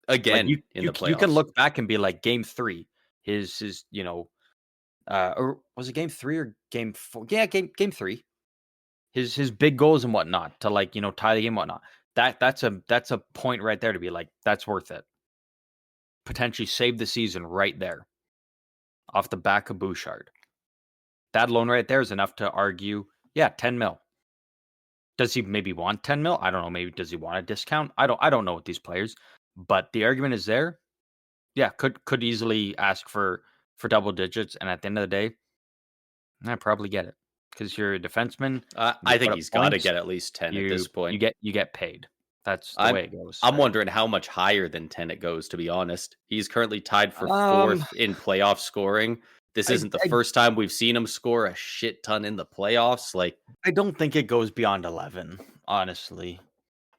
Again, like in the playoffs. You can look back and be like, game 3, his or was it game 3 or game 4? Yeah, game 3. His big goals and whatnot to tie the game and whatnot. That's a point right there to be like, that's worth it. Potentially save the season right there off the back of Bouchard. That alone right there is enough to argue, 10 mil. Does he maybe want 10 mil? I don't know. Maybe does he want a discount? I don't know with these players, but the argument is there. Yeah, could easily ask for double digits, and at the end of the day, I probably get it because you're a defenseman. I think he's got to get at least 10 at this point. You get paid. That's the way it goes. I'm wondering how much higher than 10 it goes, to be honest. He's currently tied for 4th in playoff scoring. This isn't the first time we've seen him score a shit ton in the playoffs. Like, I don't think it goes beyond 11, honestly.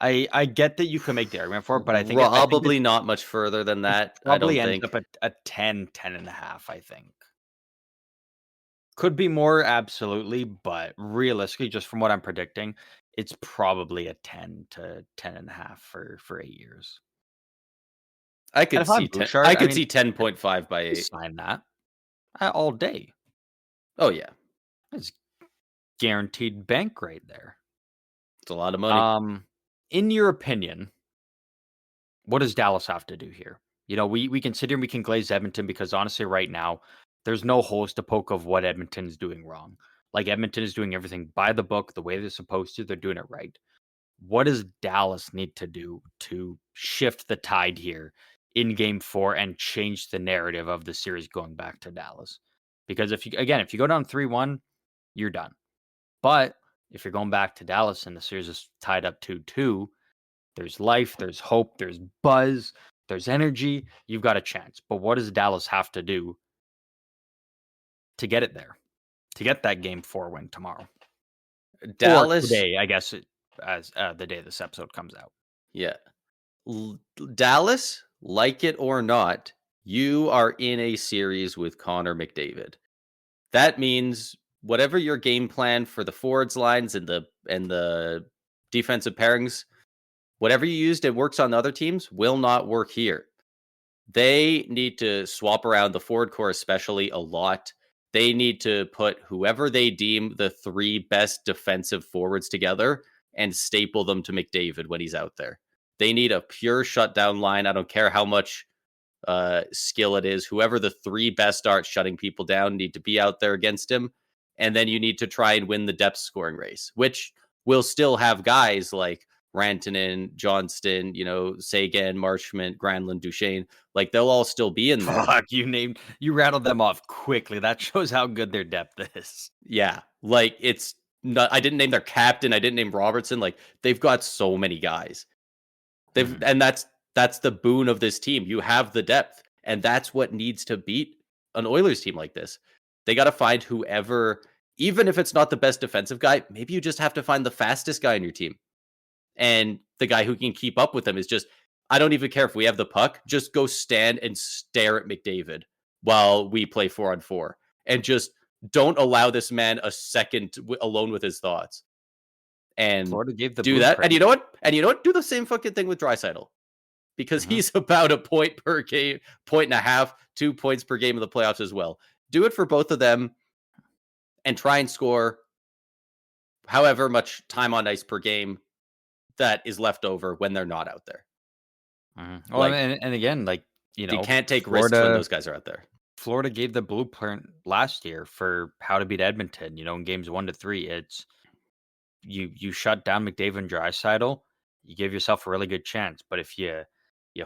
I get that you can make the argument for it, but I think probably not much further than that. Probably I don't ends think. up at 10 and a half, I think. Could be more, absolutely, but realistically, just from what I'm predicting, it's probably a 10 to 10 and a half for 8 years. I could see 10. I could see 10.5 by 8. Sign that all day. Oh yeah, it's guaranteed bank right there. It's a lot of money. In your opinion, what does Dallas have to do here? We can sit here and we can glaze Edmonton because honestly, right now, there's no holes to poke of what Edmonton is doing wrong. Like, Edmonton is doing everything by the book, the way they're supposed to. They're doing it right. What does Dallas need to do to shift the tide here in Game 4 and change the narrative of the series going back to Dallas? Because if you go down 3-1, you're done. But if you're going back to Dallas and the series is tied up 2-2, there's life, there's hope, there's buzz, there's energy. You've got a chance. But what does Dallas have to do to get it there? To get that Game 4 win tomorrow? Dallas, or today, I guess, as the day this episode comes out. Yeah. Dallas, like it or not, you are in a series with Connor McDavid. That means whatever your game plan for the forwards lines and the defensive pairings, whatever you used it works on the other teams will not work here. They need to swap around the forward core, especially, a lot. They need to put whoever they deem the 3 best defensive forwards together and staple them to McDavid when he's out there. They need a pure shutdown line. I don't care how much skill it is. Whoever the 3 best are at shutting people down need to be out there against him. And then you need to try and win the depth scoring race, which will still have guys like Rantanen, Johnston, Sagan, Marchment, Granlund, Duchesne. Like, they'll all still be in there. Fuck, you rattled them off quickly. That shows how good their depth is. Yeah, like, it's not. I didn't name their captain. I didn't name Robertson. Like, they've got so many guys. And that's the boon of this team. You have the depth, and that's what needs to beat an Oilers team like this. They got to find whoever even if it's not the best defensive guy, maybe you just have to find the fastest guy on your team. And the guy who can keep up with them is just, I don't even care if we have the puck, just go stand and stare at McDavid while we play 4-on-4. And just don't allow this man a second alone with his thoughts. And Florida gave the do that. blueprint. And you know what? Do the same fucking thing with Draisaitl. Because he's about a point per game, 1.5, 2 points per game in the playoffs as well. Do it for both of them and try and score however much time on ice per game that is left over when they're not out there. Well, Like, and again, like, you can't take risks when those guys are out there. Florida gave the blueprint last year for how to beat Edmonton. In games 1-3, it's you shut down McDavid and Draisaitl, you give yourself a really good chance. But if you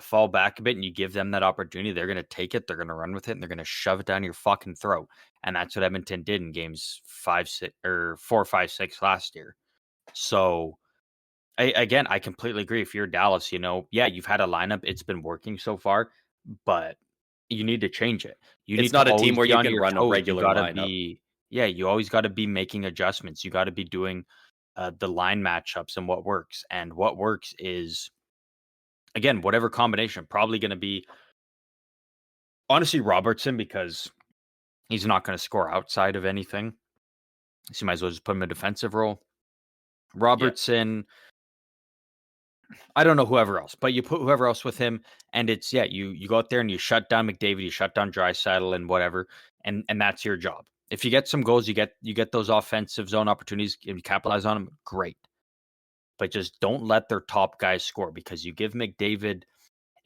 fall back a bit and you give them that opportunity, they're going to take it, they're going to run with it, and they're going to shove it down your fucking throat. And that's what Edmonton did in games 4, 5, 6 last year. So I completely agree. If you're Dallas, you've had a lineup, it's been working so far, but you need to change it. It's not a team where you can run a regular lineup. You always got to be making adjustments. You got to be doing the line matchups and what works. And what works is, again, whatever combination, probably going to be, honestly, Robertson, because he's not going to score outside of anything. So you might as well just put him in a defensive role. Robertson, I don't know whoever else, but you put whoever else with him, and it's, you go out there and you shut down McDavid, you shut down Draisaitl and whatever, and that's your job. If you get some goals, you get those offensive zone opportunities, and you capitalize on them, great. But just don't let their top guys score, because you give McDavid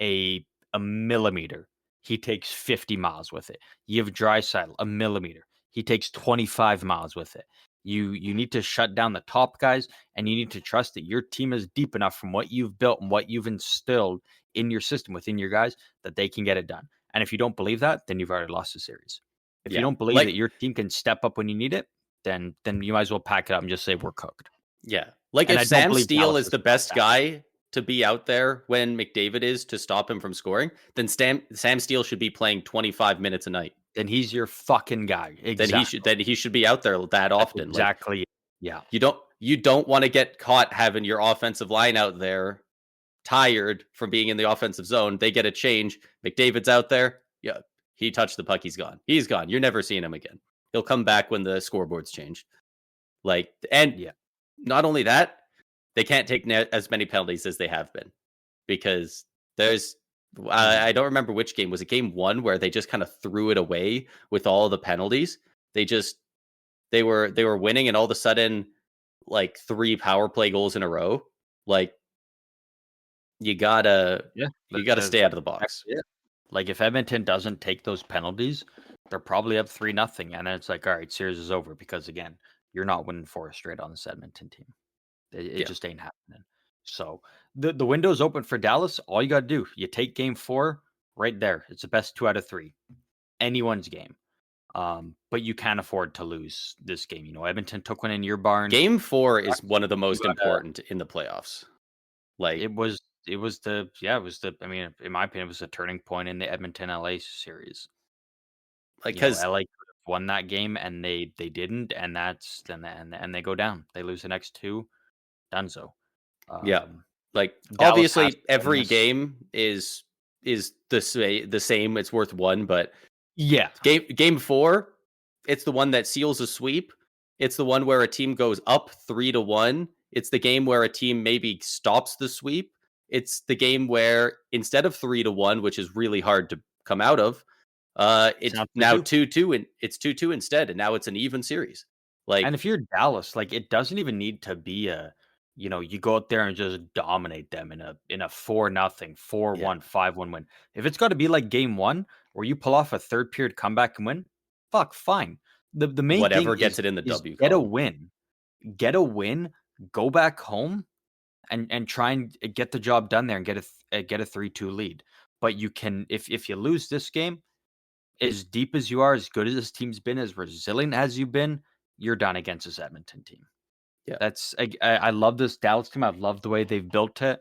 a millimeter, he takes 50 miles with it. You give Draisaitl a millimeter, he takes 25 miles with it. You need to shut down the top guys, and you need to trust that your team is deep enough from what you've built and what you've instilled in your system within your guys that they can get it done. And if you don't believe that, then you've already lost the series. If you don't believe that your team can step up when you need it, then you might as well pack it up and just say we're cooked. Yeah. Like, if Sam Steele is the best guy to be out there when McDavid is to stop him from scoring, then Sam Steele should be playing 25 minutes a night. Then he's your fucking guy. Exactly. Then he should be out there that often. Exactly. You don't want to get caught having your offensive line out there tired from being in the offensive zone. They get a change. McDavid's out there. Yeah. He touched the puck. He's gone. He's gone. You're never seeing him again. He'll come back when the scoreboards change. Not only that, they can't take as many penalties as they have been, because there's, I don't remember which game. Was it game 1 where they just kind of threw it away with all the penalties? They were winning, and all of a sudden, like, 3 power play goals in a row. Like, you gotta stay out of the box. Yeah. Like, if Edmonton doesn't take those penalties, they're probably up 3-0, and then it's like, all right, series is over, because again, you're not winning 4 straight on this Edmonton team. It just ain't happening. So the window's open for Dallas. All you got to do, you take game 4 right there. It's the best 2 out of 3. Anyone's game. But you can't afford to lose this game. Edmonton took one in your barn. Game 4 is one of the most important in the playoffs. Like, it was the I mean, in my opinion, it was a turning point in the Edmonton LA series. Like, because LA could have won that game, and they didn't, and that's and they go down. They lose the next 2. Dunzo. Like, Dallas, obviously every game is the same. It's worth 1, but game 4, it's the one that seals a sweep. It's the one where a team goes up 3-1. It's the game where a team maybe stops the sweep. It's the game where, instead of 3-1, which is really hard to come out of, it's now 2-2, and it's 2-2 instead, and now it's an even series. Like, and if you're Dallas, like, it doesn't even need to be a, you go out there and just dominate them in a 4-0, 4-1, 5-1 win. If it's got to be like game 1 where you pull off a third period comeback and win, fine. The main whatever thing gets is, it in the W. Get a win, go back home, and try and get the job done there and get a 3-2 lead. But you can, if you lose this game, as deep as you are, as good as this team's been, as resilient as you've been, you're done against this Edmonton team. Yeah, that's I love this Dallas team. I love the way they've built it.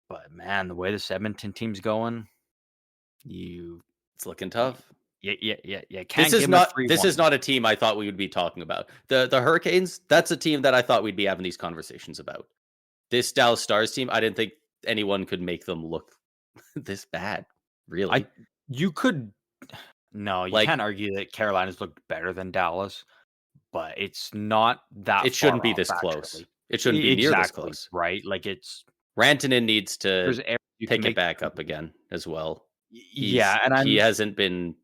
But man, the way this Edmonton team's going, it's looking tough. You can't This is give not them a 3-1. this is not a team I thought we would be talking about. The Hurricanes, that's a team that I thought we'd be having these conversations about. This Dallas Stars team, I didn't think anyone could make them look this bad, really. You could no, you Like, can't argue that Carolina's looked better than Dallas, but it's not that it shouldn't far be off, this close. actually. It shouldn't be near this Exactly, close. right? Like, it's Rantanen needs there's to areas you can pick it make back up again as well. yeah, and He hasn't been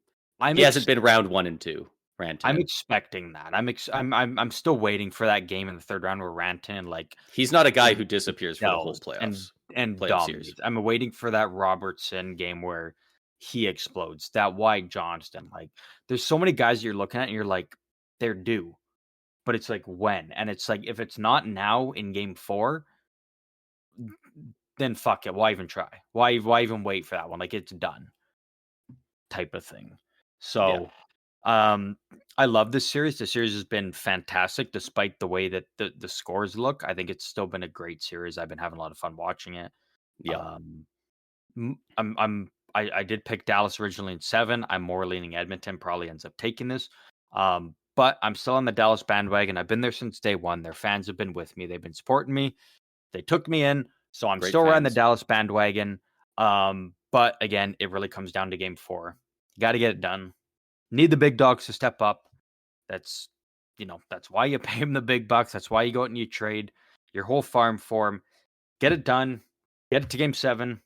I'm round 1 and 2, I'm Rantanen. expecting that. I'm still waiting for that game in the third round where Rantanen, like, He's not a guy who disappears for the whole excels and playoff series. dominates. I'm waiting for that Robertson game where he explodes. That White Johnston, like, there's so many guys you're looking at and you're like, they're due. But it's like, when? And it's like, if it's not now in game 4, then fuck it. Why even try? Why even wait for that one? Like, it's done, type of thing. So, I love this series. The series has been fantastic, despite the way that the scores look. I think it's still been a great series. I've been having a lot of fun watching it. Yeah. I did pick Dallas originally in 7. I'm more leaning Edmonton. Probably ends up taking this. But I'm still on the Dallas bandwagon. I've been there since day 1. Their fans have been with me. They've been supporting me. They took me in, so I'm Great still riding the fans. Dallas bandwagon. But again, it really comes down to game 4. You got to get it done. Need the big dogs to step up. That's that's why you pay them the big bucks. That's why you go out and you trade your whole farm for him. Get it done. Get it to game 7.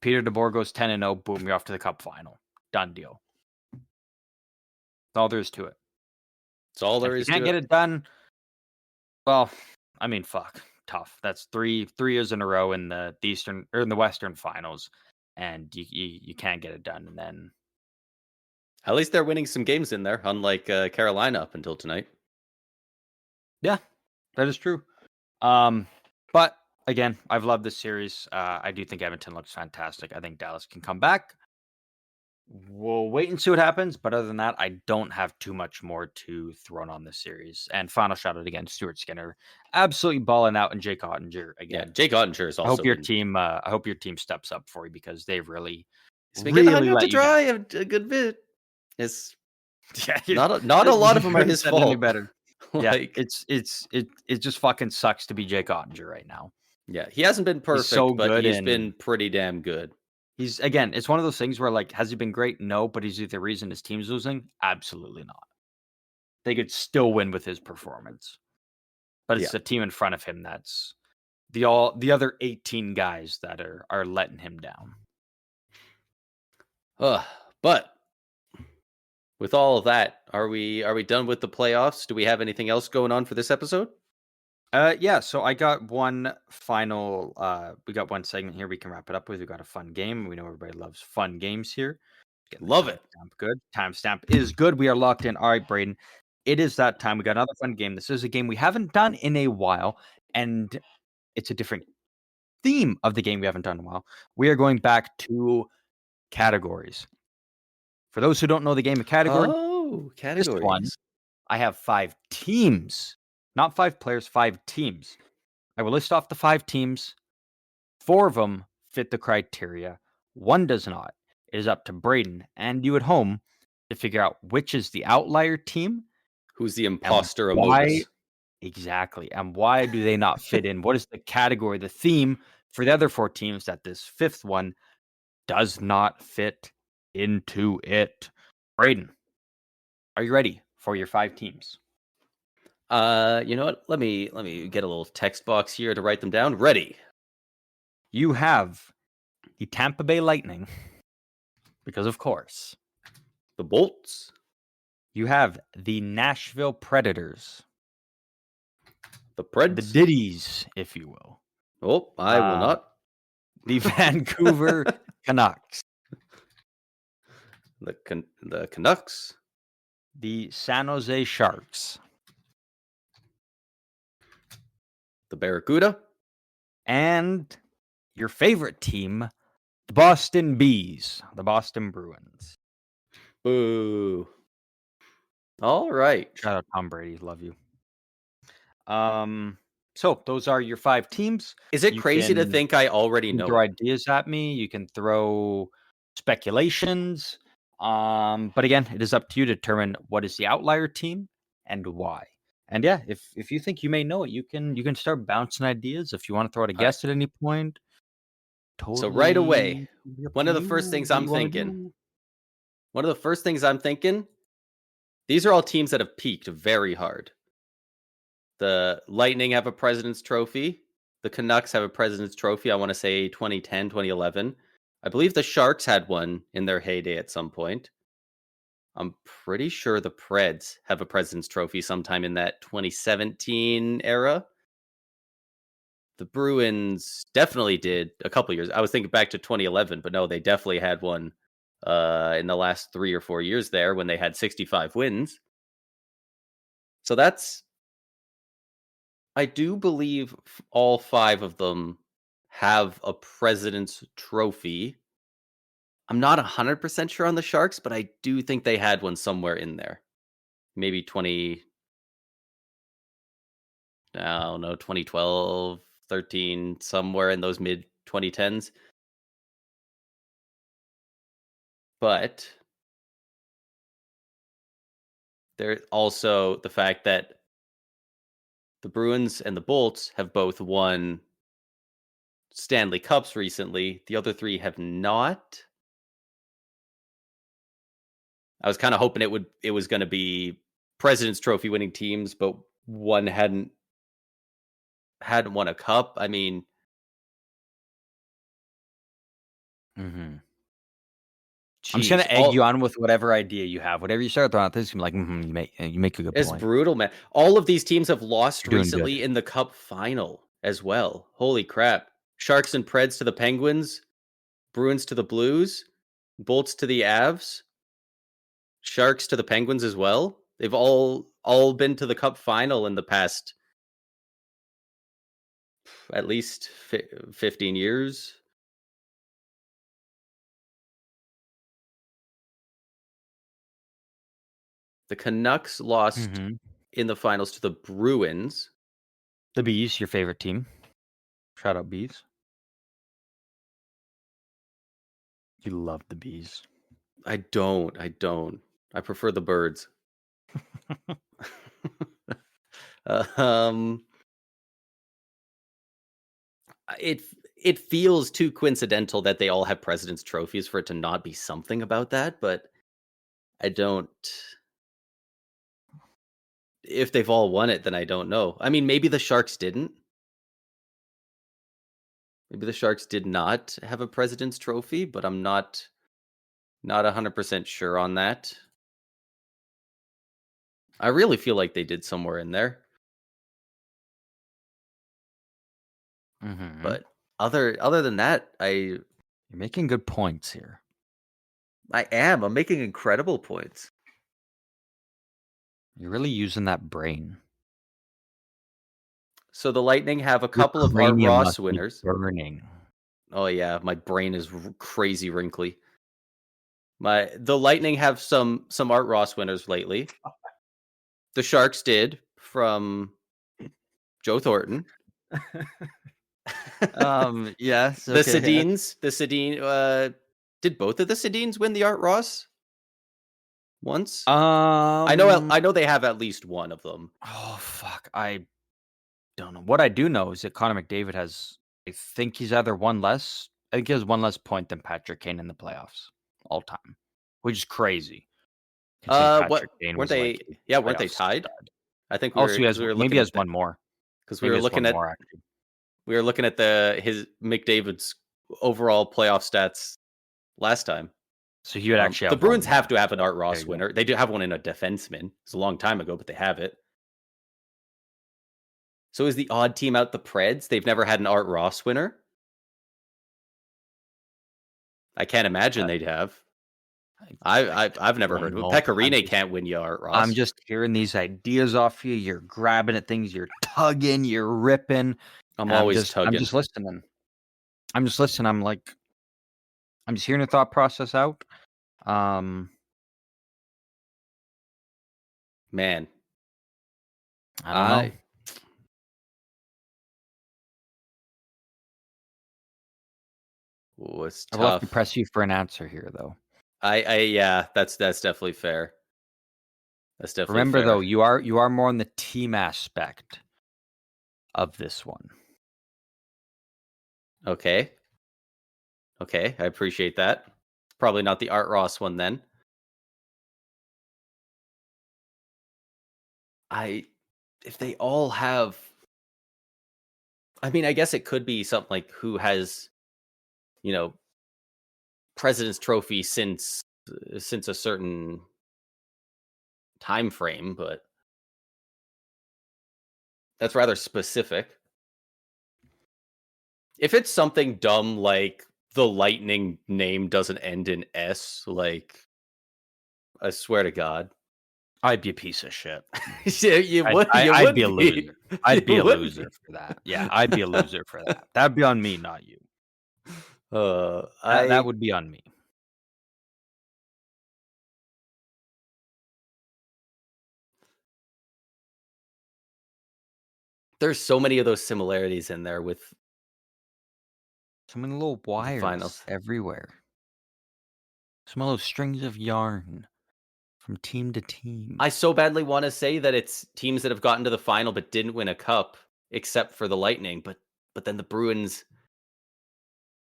Peter DeBoer goes 10-0. Boom, you're off to the Cup final. Done deal. That's all there is to it. That's all there If is you to can't get it. it done, well, I mean, fuck, tough. That's three years in a row in the Eastern or in the Western finals, and you can't get it done. And then At least they're winning some games in there, unlike Carolina up until tonight. yeah, that is true. But again, I've loved this series. I do think Edmonton looks fantastic. I think Dallas can come back. We'll wait and see what happens. But other than that, I don't have too much more to throw on this series. And final shout out again, Stuart Skinner, absolutely balling out, and Jake Ottinger again. Yeah, Jake Ottinger is also. I hope your team steps up for you, because they've really, it's been getting hung out let to you down. dry a good bit. It's Yeah, not a lot of them are couldn't his said it any fault. better. Yeah, Like, it just fucking sucks to be Jake Ottinger right now. yeah, he hasn't been perfect, so but good he's and- been pretty damn good. He's again, it's one of those things where, like, has he been great? No, but is he the reason his team's losing? Absolutely not. They could still win with his performance, but it's the team in front of him that's the other 18 guys that are letting him down. But with all of that, are we done with the playoffs? Do we have anything else going on for this episode? Yeah, so I got one final we got one segment here we can wrap it up with. We got a fun game. We know everybody loves fun games here. Love it. Good. Timestamp is good. We are locked in. All right, Braden. It is that time. We got another fun game. This is a game we haven't done in a while, and it's a different theme of the game we haven't done in a while. We are going back to categories. For those who don't know the game of categories, categories. this one, I have 5 teams. Not 5 players, 5 teams. I will list off the 5 teams. 4 of them fit the criteria. 1 does not. It is up to Braden and you at home to figure out which is the outlier team. Who's the imposter among us? Exactly. And why do they not fit in? What is the category, the theme for the other 4 teams that this 5th one does not fit into it? Braden, are you ready for your 5 teams? You know what? Let me get a little text box here to write them down. Ready. You have the Tampa Bay Lightning, because of course. The Bolts. You have the Nashville Predators. The Preds. The Ditties, if you will. Oh, I will not. The Vancouver Canucks. The Canucks. The San Jose Sharks. The Barracuda. And your favorite team, the Boston Bees, the Boston Bruins. Boo. All right. Shout out Tom Brady, love you. So those are your 5 teams. Is it You crazy to can- think I already You can know? throw ideas at me. You can throw speculations. But again, it is up to you to determine what is the outlier team and why. And yeah, if you think you may know it, you can start bouncing ideas. If you want to throw out a All right. guess at any point, So right away, totally up one to of the you first things what I'm you wanna thinking. do. One of the first things I'm thinking. These are all teams that have peaked very hard. The Lightning have a President's Trophy. The Canucks have a President's Trophy. I want to say 2010, 2011. I believe the Sharks had one in their heyday at some point. I'm pretty sure the Preds have a President's Trophy sometime in that 2017 era. The Bruins definitely did a couple years. I was thinking back to 2011, but no, they definitely had one in the last 3 or 4 years there when they had 65 wins. So that's, I do believe all 5 of them have a President's Trophy. I'm not 100% sure on the Sharks, but I do think they had one somewhere in there. Maybe 2012, 13, somewhere in those mid 2010s. But there's also the fact that the Bruins and the Bolts have both won Stanley Cups recently. The other 3 have not. I was kind of hoping it was going to be President's Trophy winning teams, but one hadn't won a cup. I mean, I'm just gonna egg you on with whatever idea you have. Whatever you start throwing out, this is gonna be like, you make a good it's point. brutal, man. All of these teams have lost You're doing recently good. in the Cup final as well. Holy crap! Sharks and Preds to the Penguins, Bruins to the Blues, Bolts to the Avs, Sharks to the Penguins as well. They've all been to the Cup final in the past at least 15 years. The Canucks lost in the finals to the Bruins. The Bees, your favorite team. Shout out Bees. You love the Bees. I don't. I prefer the Birds. um it feels too coincidental that they all have President's Trophies for it to not be something about that, but I don't. If they've all won it, then I don't know. I mean, maybe the Sharks didn't. Maybe the Sharks did not have a President's Trophy, but I'm not 100% sure on that. I really feel like they did somewhere in there. But other than that, you're making good points here. I'm making incredible points. You're really using that brain. So the Lightning have a couple of Art cranium Ross must be winners. burning. Oh yeah, my brain is crazy wrinkly. The Lightning have some Art Ross winners lately. The Sharks did from Joe Thornton. Yes. The Sedins, did both of the Sedins win the Art Ross once? I know they have at least one of them. Oh fuck, I don't know. What I do know is that Connor McDavid has. I think he's either one less. I think he has one less point than Patrick Kane in the playoffs all time, which is crazy. Considering Patrick Kane Weren't was they? like a Yeah, weren't they playoff tied? stud. I think Also, he has we were maybe looking he has at one more. because Maybe we were he has looking one at more actually. we were looking at his McDavid's overall playoff stats last time. So he would actually The have Bruins one have more. to have an Art There Ross you go. winner. They do have one in a defenseman. It's a long time ago, but they have it. So is the odd team out the Preds? They've never had an Art Ross winner. I can't imagine they'd have. I've never heard of it. know. Pecorine can't win you Art Ross. I'm just hearing these ideas off you. You're grabbing at things. You're tugging. You're ripping. I'm always tugging. I'm just listening. I'm like, I'm just hearing the thought process out. Man, I don't know. Was I will have tough. to press you for an answer here, though. Yeah, that's definitely fair. That's definitely Remember, fair. though, you are more on the team aspect of this one. Okay. Okay, I appreciate that. Probably not the Art Ross one then. If they all have, I mean, I guess it could be something like who has, President's Trophy since a certain time frame, but that's rather specific. If it's something dumb like the Lightning name doesn't end in S, like, I swear to God. I'd be a piece of shit. You would I'd be a be. loser. I'd be You a would loser be. for that. Yeah, I'd be a loser for that. That'd be on me, not you. That would be on me. There's so many of those similarities in there with So many little wires finals. everywhere. Some of those strings of yarn from team to team. I so badly want to say that it's teams that have gotten to the final but didn't win a cup, except for the Lightning. But then the Bruins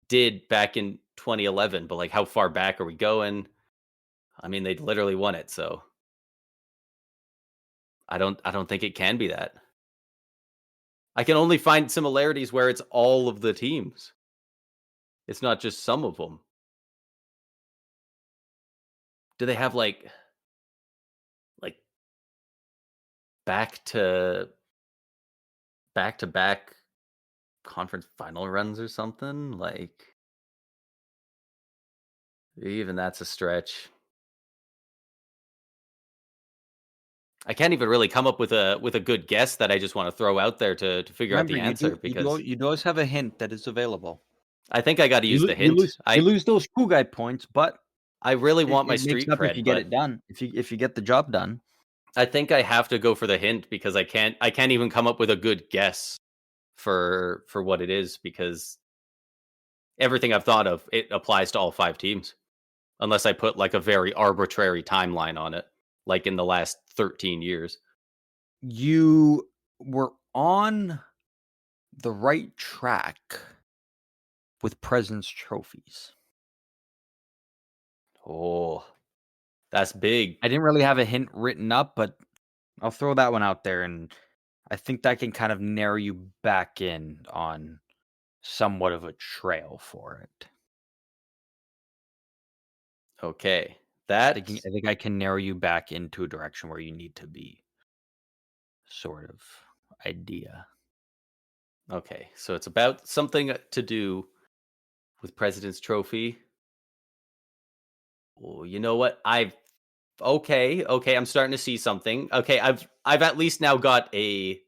did back in 2011. But like, how far back are we going? I mean, they literally won it, so I don't think it can be that. I can only find similarities where it's all of the teams. It's not just some of them. Do they have like back to back conference final runs or something? Like, even that's a stretch. I can't even really come up with a good guess that I just want to throw out there to figure out Remember, the answer, because you do always have a hint that is available. I think I got to use the hint. You lose those cool guy points, but I really want my it makes street up if cred, you get but it done. If you get the job done. I think I have to go for the hint because I can't even come up with a good guess for what it is, because everything I've thought of, it applies to all 5 teams. Unless I put like a very arbitrary timeline on it, like in the last 13 years. You were on the right track with President's Trophies. Oh, that's big. I didn't really have a hint written up, but I'll throw that one out there, and I think that can kind of narrow you back in on somewhat of a trail for it. Okay. I think I can narrow you back into a direction where you need to be, sort of idea. Okay, so it's about something to do with President's Trophy. Oh, you know what? Okay, I'm starting to see something. Okay, I've at least now got a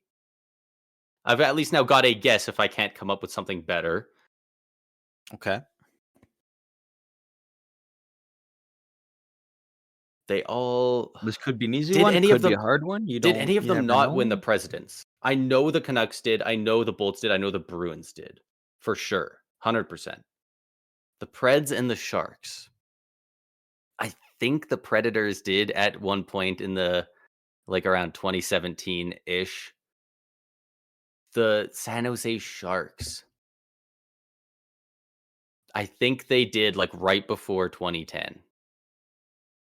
guess if I can't come up with something better. Okay. This could be an easy one. Could be a hard one. Did any of you them never not win the know. Presidents? I know the Canucks did. I know the Bolts did. I know the Bruins did. For sure. 100%. The Preds and the Sharks. I think the Predators did at one point in the, like, around 2017-ish. The San Jose Sharks, I think they did, like, right before 2010.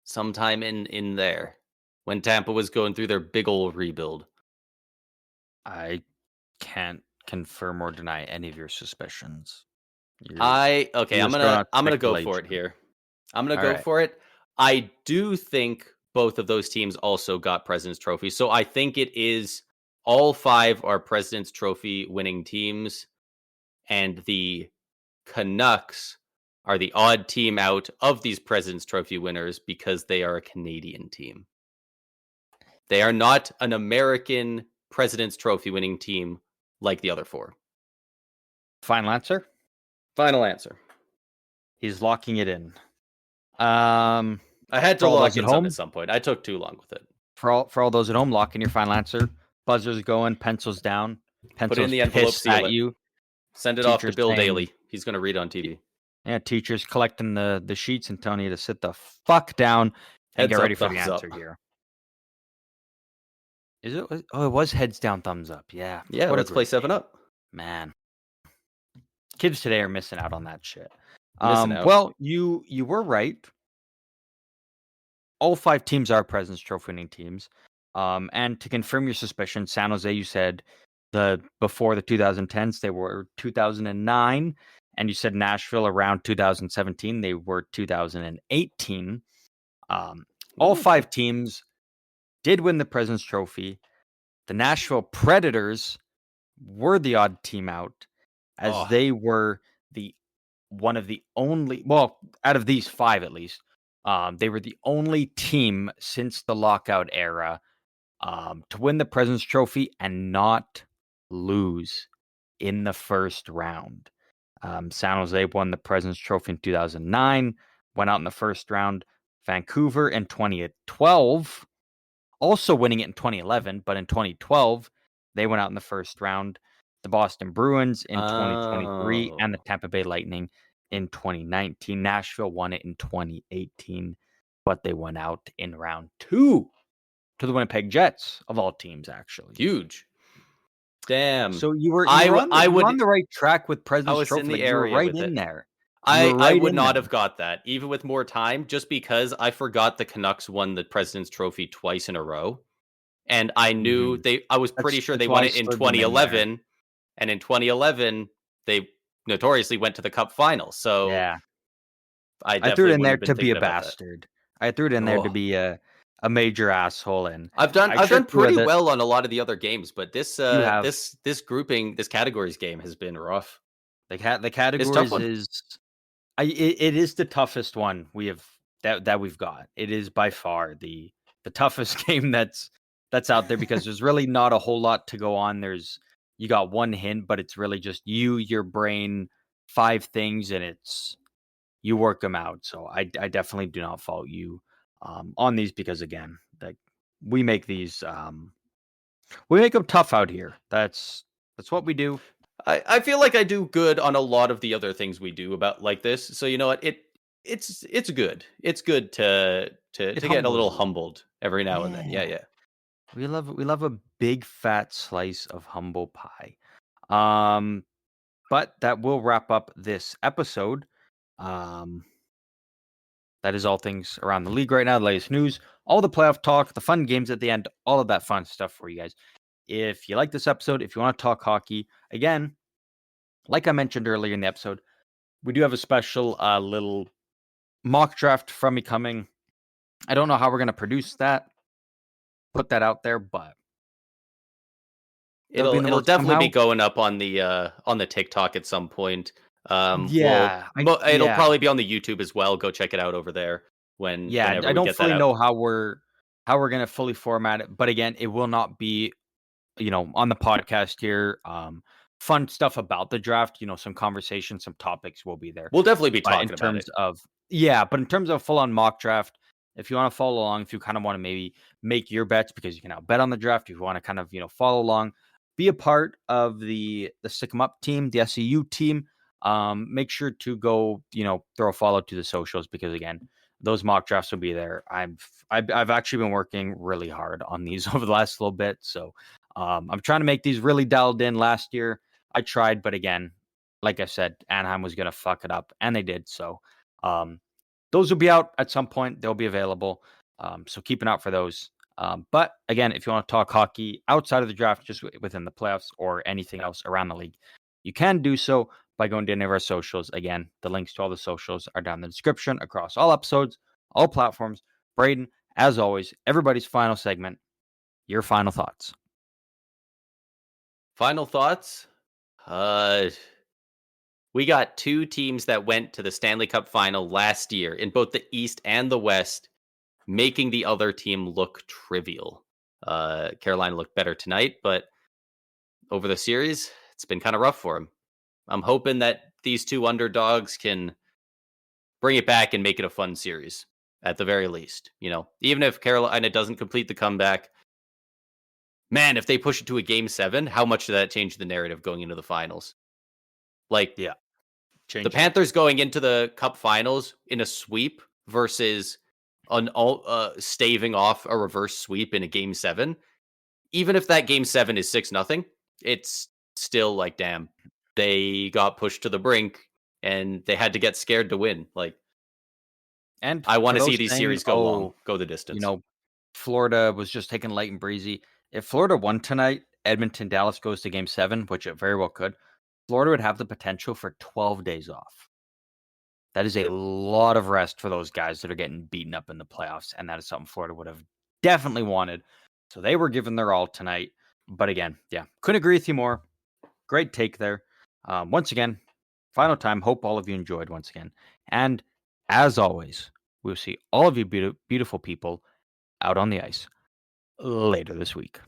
Sometime in there, when Tampa was going through their big old rebuild. I can't confirm or deny any of your suspicions. I'm just throwing out gonna go for it speculation. here. I'm gonna All go right. for it. I do think both of those teams also got President's Trophy, so I think it is all 5 are President's Trophy winning teams, and the Canucks are the odd team out of these President's Trophy winners because they are a Canadian team. They are not an American President's Trophy winning team like the other 4. Final answer? Final answer. He's locking it in. I had to For all lock those in at something home? at some point. I took too long with it. For all those at home, lock in your final answer. Buzzers going, pencils down. Put it in Pencils the envelope, pissed seal at it. you. Send it off to Teachers Bill saying, Daly. He's going to read on TV. Yeah, teachers collecting the sheets and telling you to sit the fuck down and Heads get up, ready for the thumbs answer up. here. Is it? Oh, it was heads down, thumbs up. Yeah. Yeah, What a let's play great 7 game. Up. Man. Kids today are missing out on that shit. Missing out. Well, you were right. All 5 teams are President's Trophy winning teams. And to confirm your suspicion, San Jose, you said before the 2010s, they were 2009. And you said Nashville around 2017, they were 2018. All 5 teams did win the President's Trophy. The Nashville Predators were the odd team out, as they were one of the only, well, out of these 5 at least, they were the only team since the lockout era to win the President's Trophy and not lose in the first round. San Jose won the President's Trophy in 2009, went out in the first round. Vancouver in 2012, also winning it in 2011, but in 2012, they went out in the first round. The Boston Bruins in 2023 and the Tampa Bay Lightning in 2019. Nashville won it in 2018, but they went out in round 2 to the Winnipeg Jets, of all teams, actually. Huge. Damn. So you were I on would the right track with President's was in Trophy. the Like, you were area right with in it. there. I would not have got that, even with more time, just because I forgot the Canucks won the President's Trophy twice in a row. And I knew I was pretty sure they that's why won I it in slid them in there. 2011. And in 2011, they notoriously went to the Cup Finals. So Yeah. I I threw it definitely in there wouldn't have been to be a thinking about that. bastard. I threw it in there to Oh. be a major asshole, and I've done I tricked you pretty with it. well on a lot of the other games, but this You have. this grouping, this categories game has been rough. The It's a tough categories one. it is the toughest one we have that we've got. It is by far the toughest game that's out there, because there's really not a whole lot to go on. You got one hint, but it's really just your brain, 5 things, and it's you work them out. So I definitely do not fault you on these, because again, like, we make these we make them tough out here. That's what we do. I feel like I do good on a lot of the other things we do about like this. So you know what? It's good. It's good to get a little humbles you. humbled every now and then. Yeah, yeah. We love a big fat slice of humble pie. But that will wrap up this episode. That is all things around the league right now, the latest news, all the playoff talk, the fun games at the end, all of that fun stuff for you guys. If you like this episode, if you want to talk hockey, again, like I mentioned earlier in the episode, we do have a special little mock draft from me coming. I don't know how we're going to produce that, put that out there, but It'll definitely be going up on the TikTok at some point. Yeah, it'll probably be on the YouTube as well. Go check it out over there whenever I don't we get fully that out. know how we're gonna fully format it, but again, it will not be, on the podcast here. Fun stuff about the draft, some conversation, some topics will be there. We'll definitely be But talking in about terms it. of but in terms of full on mock draft, if you want to follow along, if you kind of want to maybe make your bets because you can now bet on the draft, if you want to kind of follow along, be a part of the Stick 'em Up team, the SEU team. Make sure to go, throw a follow to the socials, because again, those mock drafts will be there. I've actually been working really hard on these over the last little bit, so I'm trying to make these really dialed in. Last year I tried, but again, like I said, Anaheim was gonna fuck it up, and they did. So those will be out at some point. They'll be available. So keep an eye out for those. But again, if you want to talk hockey outside of the draft, just within the playoffs or anything else around the league, you can do so by going to any of our socials. Again, the links to all the socials are down in the description across all episodes, all platforms. Braden, as always, everybody's final segment, your final thoughts. Final thoughts? We got 2 teams that went to the Stanley Cup Final last year in both the East and the West, making the other team look trivial. Carolina looked better tonight, but over the series, it's been kind of rough for them. I'm hoping that these 2 underdogs can bring it back and make it a fun series, at the very least. Even if Carolina doesn't complete the comeback, man, if they push it to a Game 7, how much did that change the narrative going into the finals? Like, Yeah. The Panthers going into the Cup Finals in a sweep versus staving off a reverse sweep in a Game 7. Even if that Game 7 is 6-0, it's still like, damn, they got pushed to the brink and they had to get scared to win. Like, And I want for to see those these saying, series go long, "Oh, go the distance. you know, Florida was just taking light and breezy." If Florida won tonight, Edmonton, Dallas goes to Game 7, which it very well could. Florida would have the potential for 12 days off. That is a lot of rest for those guys that are getting beaten up in the playoffs, and that is something Florida would have definitely wanted. So they were giving their all tonight. But again, yeah, couldn't agree with you more. Great take there. Once again, final time. Hope all of you enjoyed once again. And as always, we'll see all of you beautiful people out on the ice later this week.